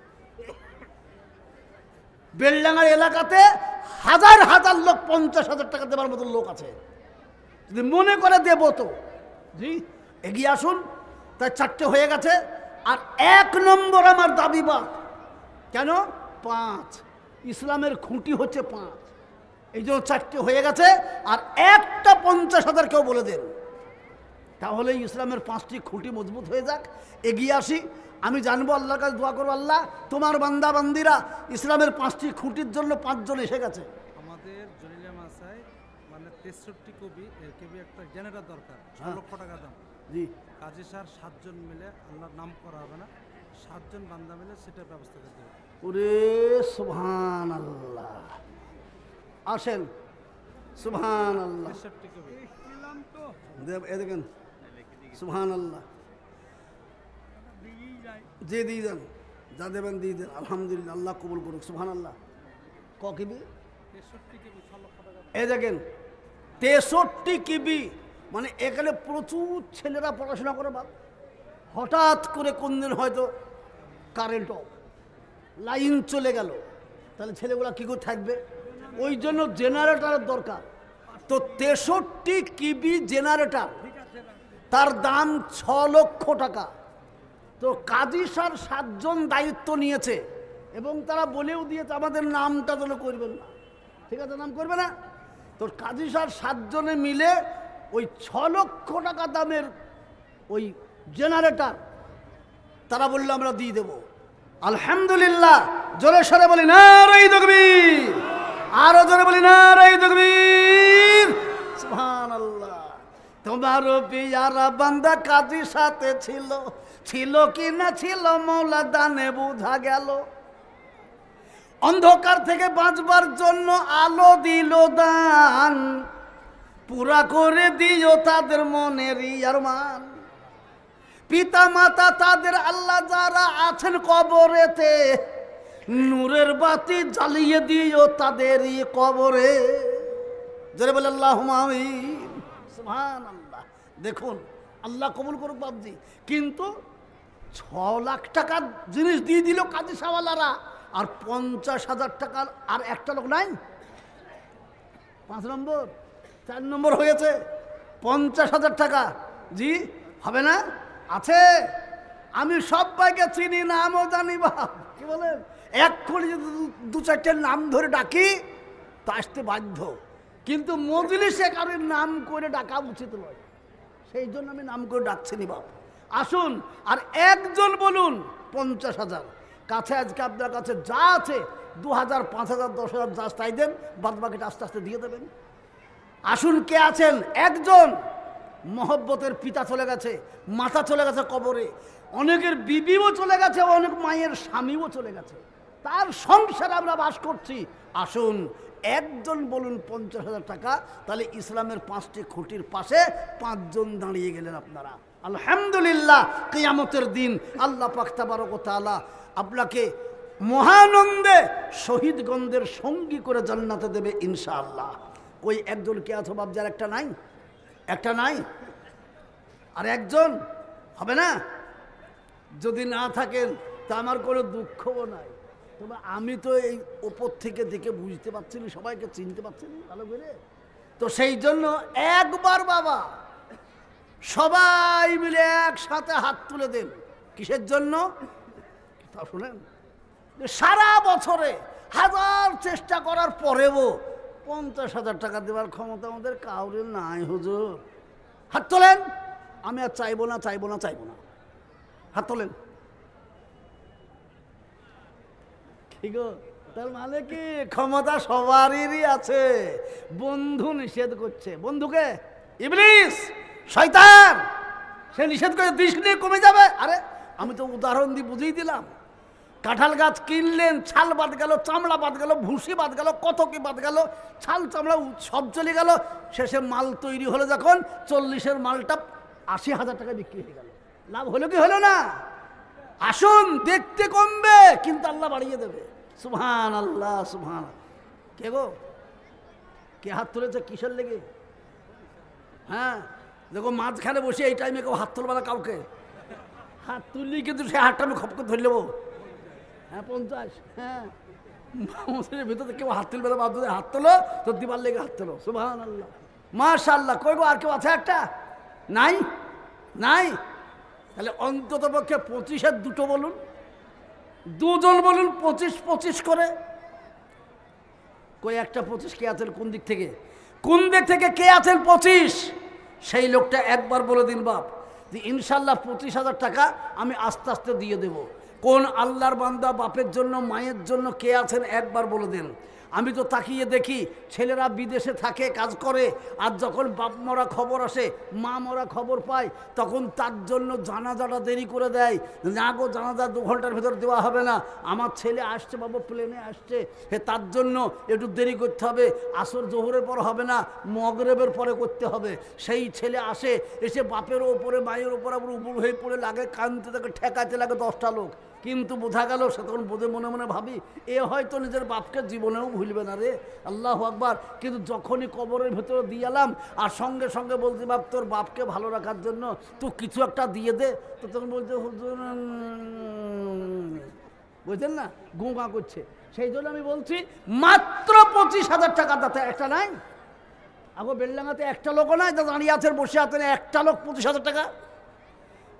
বেলডাঙ্গার এলাকাতে হাজার হাজার লোক 50,000 টাকা দেওয়ার মতো লোক আছে, যদি মনে করে দেব তো। জি, এগিয়ে আসুন। তাই 4টে হয়ে গেছে। আর 1 নম্বর আমার দাবি বা কেন 5, ইসলামের খুঁটি হচ্ছে 5, এই জন্য 4টে হয়ে গেছে। আর একটা 50,000 কেউ বলে দেন, তাহলে ইসলামের 5টি খুঁটি মজবুত হয়ে যাক। এগিয়ে আসি। আমি জানবো, আল্লাহর কাছে দোয়া করবো, আল্লাহ তোমার বান্দা বান্দিরা ইসলামের 5টি খুঁটির জন্য 5 জন এসে গেছে। আমাদের জলিলা মাসায় মানে 63 কেবি একটা জেনারেটর দরকার, 6 লক্ষ টাকা দাম। জি, কাজী স্যার 7 জন মিলে, আল্লাহর নাম করা হবে না, 7 জন বান্দা মিলে সেটার ব্যবস্থা করতে হবে। ওরে সুবহানাল্লাহ, আসেন। সুবহানাল্লাহ, 63 কেবি এ দেখেন। সুবহানাল্লাহ, যে দিয়ে দেন, যা দেবেন দিয়ে দেন। আলহামদুলিল্লাহ, আল্লাহ কবুল করুক। সুবহানাল্লাহ। কিবি? 63 কেবি, 6 লক্ষ টাকা। এই দেখেন 63 কিবি, মানে এখানে প্রচুর ছেলেরা পড়াশোনা করে। বাপ, হঠাৎ করে কোন দিন হয়তো কারেন্ট অফ, লাইন চলে গেল, তাহলে ছেলেগুলা কী করে থাকবে? ওই জন্য জেনারেটরের দরকার। তো 63 কিবি জেনারেটর, তার দাম 6 লক্ষ টাকা। তো কাজী স্যার 7 জন দায়িত্ব নিয়েছে এবং তারা বলেও দিয়েছে আমাদের নামটা যেন করবেন না, ঠিক আছে? নাম করবে না। তো কাজী স্যার 7 জনে মিলে ওই 6 লক্ষ টাকা দামের ওই জেনারেটর তারা বললো আমরা দিয়ে দেবো। আলহামদুলিল্লাহ, জোরে সরে বলি নারায়ে তাকবীর, আরো জোরে বলি নারায়ে তাকবীর। সুবহানাল্লাহ। তোমার পিয়ারা বান্দা কাজী সাথে ছিল, ছিল কি না ছিল মওলা দানে বোঝা গেল। অন্ধকার থেকে বাঁচবার জন্য আলো দিল দান, পুরা করে দিও তাদের মনের আরমান। পিতা মাতা তাদের আল্লাহ যারা আছেন কবরেতে, নূরের বাতি জ্বালিয়ে দিও তাদেরই কবরে। জোরে বলে আল্লাহুম্মা আমিন। সুবহানাল্লাহ। দেখুন, আল্লাহ কবুল করুক বাবজি। কিন্তু 6 লাখ টাকার জিনিস দিয়ে দিল কাজী সাওয়ালারা, আর 50,000 টাকার আর একটা লোক নাই। 5 নম্বর, 4 নম্বর হয়েছে 50,000 টাকা। জি, হবে না? আছে। আমি সবাইকে চিনি, নামও জানি। বাপ, কি বলেন? এক্ষুনি যদি 2-4টে নাম ধরে ডাকি তা আসতে বাধ্য, কিন্তু মজলিসে কারোর নাম করে ডাকা উচিত নয়, সেই জন্য আমি নাম করে ডাকছি নি। বাপ, আসুন। আর একজন বলুন 50,000। কাছে আজকে আপনার কাছে যা আছে 2,000, 5,000, 10,000 যা তাই দেন, বাদ বাকিটা আস্তে আস্তে দিয়ে দেবেন। আসুন, কে আছেন? একজন মহব্বতের পিতা চলে গেছে, মাতা চলে গেছে কবরে, অনেকের বিবিও চলে গেছে, অনেক মায়ের স্বামীও চলে গেছে, তার সংসারে আমরা বাস করছি। আসুন, একজন বলুন 50,000 টাকা, তাহলে ইসলামের 5টি খুঁটির পাশে 5 জন দাঁড়িয়ে গেলেন আপনারা। আলহামদুলিল্লাহ, কিয়ামতের দিন আল্লাহ পাক তাবারক ওয়া তাআলা আপনাকে মহানন্দে শহীদগণদের সঙ্গী করে জান্নাতে দেবে ইনশাআল্লাহ। ওই একজন কে আছে বাপ, যার একটা নাই? একটা নাই, আর একজন হবে না? যদি না থাকেন তা আমার কোনো দুঃখও নাই, তবে আমি তো এই ওপর থেকে দেখে বুঝতে পারছি না, সবাইকে চিনতে পারছি না ভালো করে। তো সেই জন্য একবার বাবা সবাই মিলে একসাথে হাত তুলে দেন। কিসের জন্য? তা শুনেন, সারা বছরে হাজার চেষ্টা করার পরেও 50,000 টাকা দেওয়ার ক্ষমতা আমাদের কাউরে নাই। হুজুর, হাত তোলেন। আমি আর চাইবো না, চাইবো না, চাইবো না। হাত তোলেন। ঠিক, তার মানে কি ক্ষমতা সবারই আছে, বন্ধু নিষেধ করছে। বন্ধুকে ইবলিস, শয়তান, সে নিষেধ করে দিস নিয়ে কমে যাবে। আরে আমি তো উদাহরণ দিয়ে বুঝিয়ে দিলাম। কাঁঠাল গাছ কিনলেন, ছাল বাদ গেল, চামড়া বাদ গেল, ভুসি বাদ গেল, কত কি বাদ গেল, ছাল চামড়া সব চলে গেল। শেষে মাল তৈরি হলো যখন, 40-এর মালটা 80,000 টাকায় বিক্রি হয়ে গেল। লাভ হলো কি হলো না? আসুন, দেখতে কমবে কিন্তু আল্লাহ বাড়িয়ে দেবে। সুবহানাল্লাহ, সুবহান। কে গো, কে হাত তুলেছে? কিসের লেগে? হ্যাঁ, দেখো মাঝখানে বসে এই টাইমে কেউ হাত তুলবে না কাউকে। হাত তুললি কিন্তু সে হাতটা আমি খপ করে ধরে নেবো। হ্যাঁ 50, হ্যাঁ মসজিদের ভিতরে কেউ হাত তুলবে না, বাধ্য হাত তোলো, তো দিবার লেগে হাত তোলো। সুবহানাল্লাহ, মাশাআল্লাহ। কই গো, আর কেউ আছে একটা? নাই নাই? তাহলে অন্তত পক্ষে 25-এর দুটো বলুন, দুজন বলুন, 25-25 করে। কই একটা 25 কে আছেন? কোন দিক থেকে, কোন দিক থেকে কে আছেন 25? সেই লোকটা একবার বলে দিন বাপ যে ইনশাল্লাহ 25,000 টাকা আমি আস্তে আস্তে দিয়ে দেব। কোন আল্লাহর বান্দা বাপের জন্য মায়ের জন্য কে আছেন একবার বলে দিন। আমি তো তাকিয়ে দেখি ছেলেরা বিদেশে থাকে, কাজ করে, আর যখন বাপ মরা খবর আসে, মা মরা খবর পায়, তখন তার জন্য জানাজাটা দেরি করে দেয়। না গো, জানাজা 2 ঘন্টার ভেতর দেওয়া হবে না, আমার ছেলে আসছে বাবু, প্লেনে আসছে, হে তার জন্য একটু দেরি করতে হবে, আসর জোহরের পর হবে না, মগরেবের পরে করতে হবে। সেই ছেলে আসে, এসে বাপের ওপরে মায়ের ওপর আবার উপর হয়ে পড়ে লাগে, কানতে থাকে, ঠেকাতে লাগে 10টা লোক। কিন্তু বোঝা গেল সে তখন বোঝে, মনে মনে ভাবি এ হয়তো নিজের বাপকে জীবনেও ভুলবে না রে, আল্লাহু আকবার। কিন্তু যখনই কবরের ভেতরে দিয়ে এলাম, আর সঙ্গে সঙ্গে বলতে, বাপ তোর বাপকে ভালো রাখার জন্য তুই কিছু একটা দিয়ে দে, তো তখন বলছে হুজুর, বুঝলেন না, গোঁগা করছে। সেই জন্য আমি বলছি মাত্র 25,000 টাকা। তাতে একটা নাই, আগো বেলডাঙ্গাতে একটা লোকও নাই যা দাঁড়িয়ে আছেন, বসে আছেন, একটা লোক 25,000 টাকা।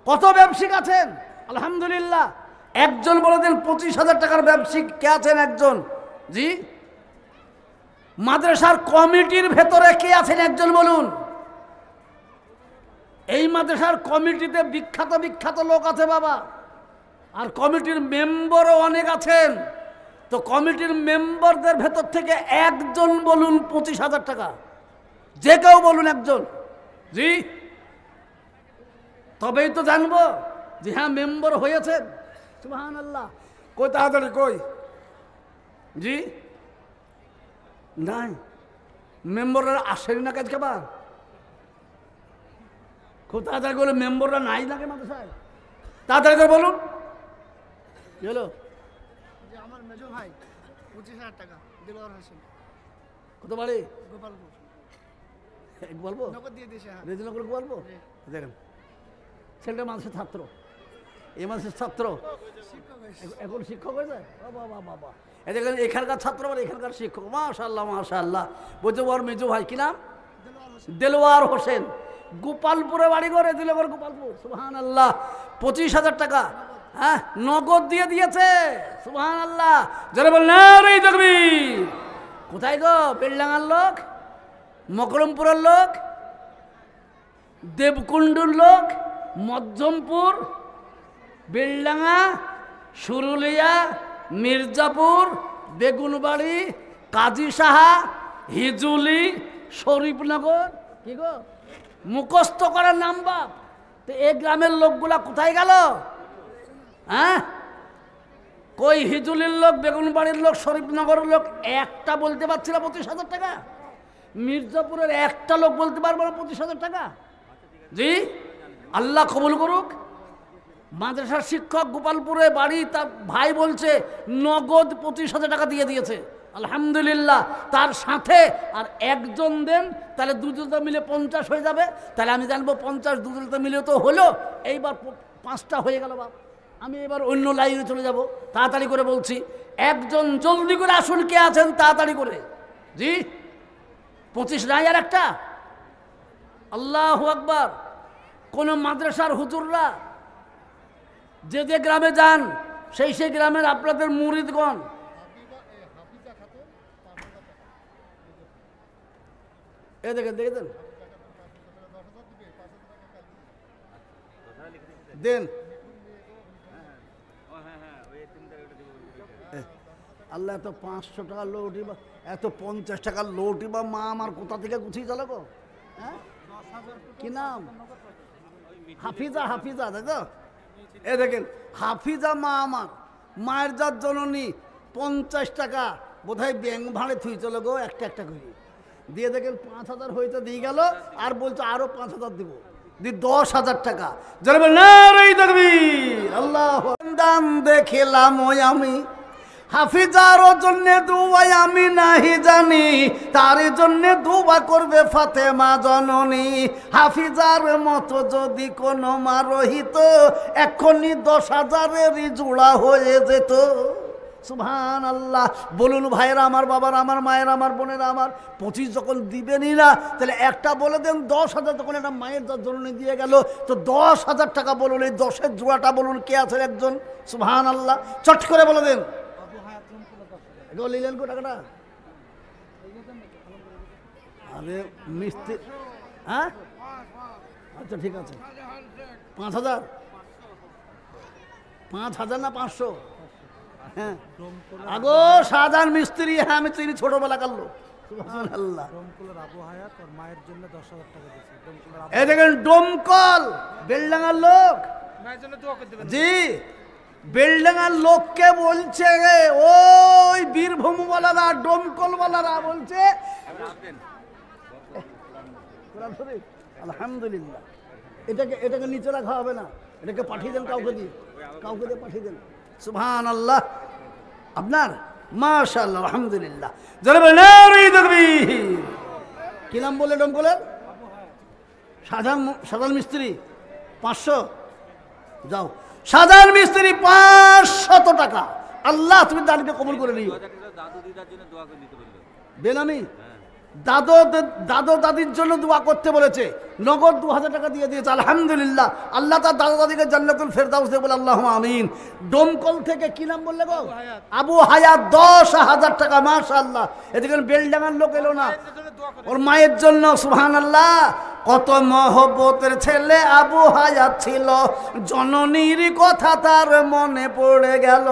কত ব্যবসায়িক আছেন? আলহামদুলিল্লাহ। একজন বলে দেন 25,000 টাকার ব্যবসায়িক কে আছেন? একজন। জি, মাদ্রাসার কমিটির ভেতরে কে আছেন? একজন বলুন। এই মাদ্রাসার কমিটিতে বিখ্যাত বিখ্যাত লোক আছে বাবা, আর কমিটির মেম্বারও অনেক আছেন। তো কমিটির মেম্বারদের ভেতর থেকে একজন বলুন 25,000 টাকা, যে কেউ বলুন একজন। জি, তবেই তো জানবো যে হ্যাঁ মেম্বার হয়েছেন। সুবহানাল্লাহ। কই তাড়াতাড়ি কই? জি নাই, মেম্বাররা আসেনি না কাজ খাবার। খুব তাড়াতাড়ি করে, মেম্বাররা নাই নাকি মাদ্রাসায়? তাড়াতাড়ি করে বলুন। কি হলো? আমার মেজো ভাই 25,000 টাকা, দিলওয়ার হোসেন। কত বাড়ি? গোপালপুর। বলবো নগদ দিয়ে দিয়েছে। হ্যাঁ, রেজিনগর বলবো। দেখেন ছেলেটা মানুষের ছাত্র, এই মানুষের ছাত্র, এখন শিক্ষক হয়ে যায়। বাবা বাবা বাবা, এই দেখেন এখানকার ছাত্র আর এখানকার শিক্ষক। মাশাআল্লাহ মাশাআল্লাহ। বলছে ওর মেজো ভাই, কি নাম? দেলোয়ার হোসেন। গোপালপুরে বাড়ি করে, দিলগর গোপালপুর। সুবহানাল্লাহ। 25,000 টাকা হ্যাঁ নগদ দিয়ে দিয়েছে। সুবহানাল্লাহ। যারা বল না রে তাকবীর। কোথায় গো? বেলডাঙ্গার লোক, মকরমপুরের লোক, দেবকুণ্ডুর লোক, মধ্যমপুর, বেলডাঙ্গা, সুরুলিয়া, মির্জাপুর, বেগুনবাড়ি, কাজী সাহা, হিজুলি, শরীফনগর, কি গো মুখস্থ করার নাম বাপ। তো এই গ্রামের লোকগুলা কোথায় গেল? হ্যাঁ, কই হিজুলির লোক, বেগুনবাড়ির লোক, শরীফনগরের লোক একটা বলতে পারছিল 25,000 টাকা? মির্জাপুরের একটা লোক বলতে পারবো না 25,000 টাকা? জি, আল্লাহ কবুল করুক। মাদ্রাসার শিক্ষক গোপালপুরে বাড়ি, তার ভাই বলছে নগদ 25,000 টাকা দিয়ে দিয়েছে। আলহামদুলিল্লাহ। তার সাথে আর একজন দেন, তাহলে দুজনটা মিলে 50 হয়ে যাবে। তাহলে আমি জানবো 50 দুজনটা মিলে তো হলো। এইবার 5টা হয়ে গেল বাপ। আমি এবার অন্য লাইনে চলে যাব। তাড়াতাড়ি করে বলছি, একজন জলদি করে আসুন, কে আছেন তাড়াতাড়ি করে? জি, 25 নাই আর একটা? আল্লাহু আকবার। কোন মাদ্রাসার হুজুররা যে যে গ্রামে যান, সেই সেই গ্রামের আপনাদের মুরিদগণ, এ দেখেন দেখেছেন, দেন। আল্লাহ এত 500 টাকা লৌটি বা এত 50 টাকার লৌটি বা মা আমার কোথা থেকে গুছিয়ে চলো গো? হ্যাঁ, কি নাম? হাফিজা। হাফিজা, তাই তো? এ দেখেন হাফিজা মা আমার, মায়ের জাত জননী। 50 টাকা বোধহয় ব্যাংক ভাড়ে থুই চলো গো, একটা একটা করে দিয়ে দেখেন 5,000 হইতে দিয়ে গেল, আর বলছো আরো 5,000 দিব, দি 10,000 টাকা। যারা বল না রে তাকবীর, আল্লাহু দান দেখিলাম ওই আমি হাফিজার জন্য দুয়াই আমি নাহি জানি, তার জন্য দুয়া করবে ফাতেমা জননী। হাফিজার মতো যদি কোনো মা রহিত, এখনই 10,000-এরই জোড়া হয়ে যেত। সুবহান আল্লাহ। বলুন ভাইয়েরা আমার, বাবারা আমার, মায়েরা আমার, বোনেরা আমার, 25 যখন দিবেনই না, তাহলে একটা বলে দেন 10,000, তখন একটা মায়ের জননী দিয়ে গেল, তো 10,000 টাকা বলুন। এই 10-এর জোড়াটা বলুন কে আছেন একজন? সুবহান আল্লাহ, চট করে বলে দেন। এটাও নিলেন কো টাকাটা? আরে মিস্ত্রি, হ্যাঁ আচ্ছা ঠিক আছে। 5,000, 5,000 না 500? হ্যাঁ আগো শাহজাহান মিস্ত্রি, হ্যাঁ আমি চিনি, ছোটবেলাকার লোক। সুবহানাল্লাহ। ডোমকলের আবু হায়াত ওর মায়ের জন্য 10,000 টাকা দিয়েছে। ডোমকলের এই দেখেন ডোমকল, বেলডাঙ্গার লোক। মায়ের জন্য দোয়া করতে দিবেন। জি, বেলডাঙ্গার লোককে বলছে, ওই বীরভূমওয়ালারা, ডোমকলওয়ালারা বলছে, আলহামদুলিল্লাহ। এটাকে নিচে রাখা হবে না, এটাকে পাঠিয়ে দেন কাউকে দিয়ে পাঠিয়ে দেন। সুবহানাল্লাহ। আপনার মাশাআল্লাহ, আলহামদুলিল্লাহ। যারা বলেন নারে তাকবীর। কি নাম বলে ডোমকলের? শাহজাহান মিস্ত্রি। 500 যাও। শাহজাহান মিস্ত্রি 500 টাকা। আল্লাহ তুমি দানকে কবুল করে নিও। বেনামি দাদু দাদির জন্য দোয়া করতে বলেছে, নগদ 2,000 টাকা দিয়ে দিয়েছে। আলহামদুলিল্লাহ। আল্লাহ তার দাদা দাদিকে জান্নাতুল ফেরদাউস দেবে বলে আল্লাহুম্মা আমিন। ডোমকল থেকে কি নাম বললে গো? আবু হায়াত 10,000 টাকা। মাশাআল্লাহ। এদিকে বেলডাঙ্গার লোক এলো না, ওর মায়ের জন্য। সুবহানাল্লাহ। কত মহব্বতের ছেলে আবু হায়াত ছিল, জননীর কথা তার মনে পড়ে গেল।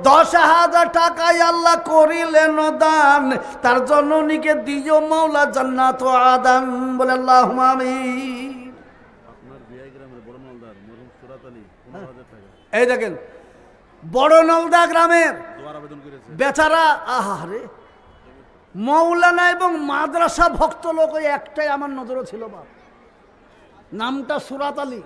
10,000 টাকায় আল্লাহ করিলেন দান, তার জননীকে দিও মাওলা জান্নাত ও আদান বলে আল্লাহুম্মা আমিন। আপনার বিআই গ্রামের বড় মালদার মরহুম সুরাত আলী 15,000 টাকা এই দেখেন বড় নলদা গ্রামের দোয়ার আবেদন করেছে। বেচারা, আহারে, মৌলানা এবং মাদ্রাসা ভক্ত লোক ওই একটাই আমার নজরে ছিল বাপ, নামটা সুরাত আলী।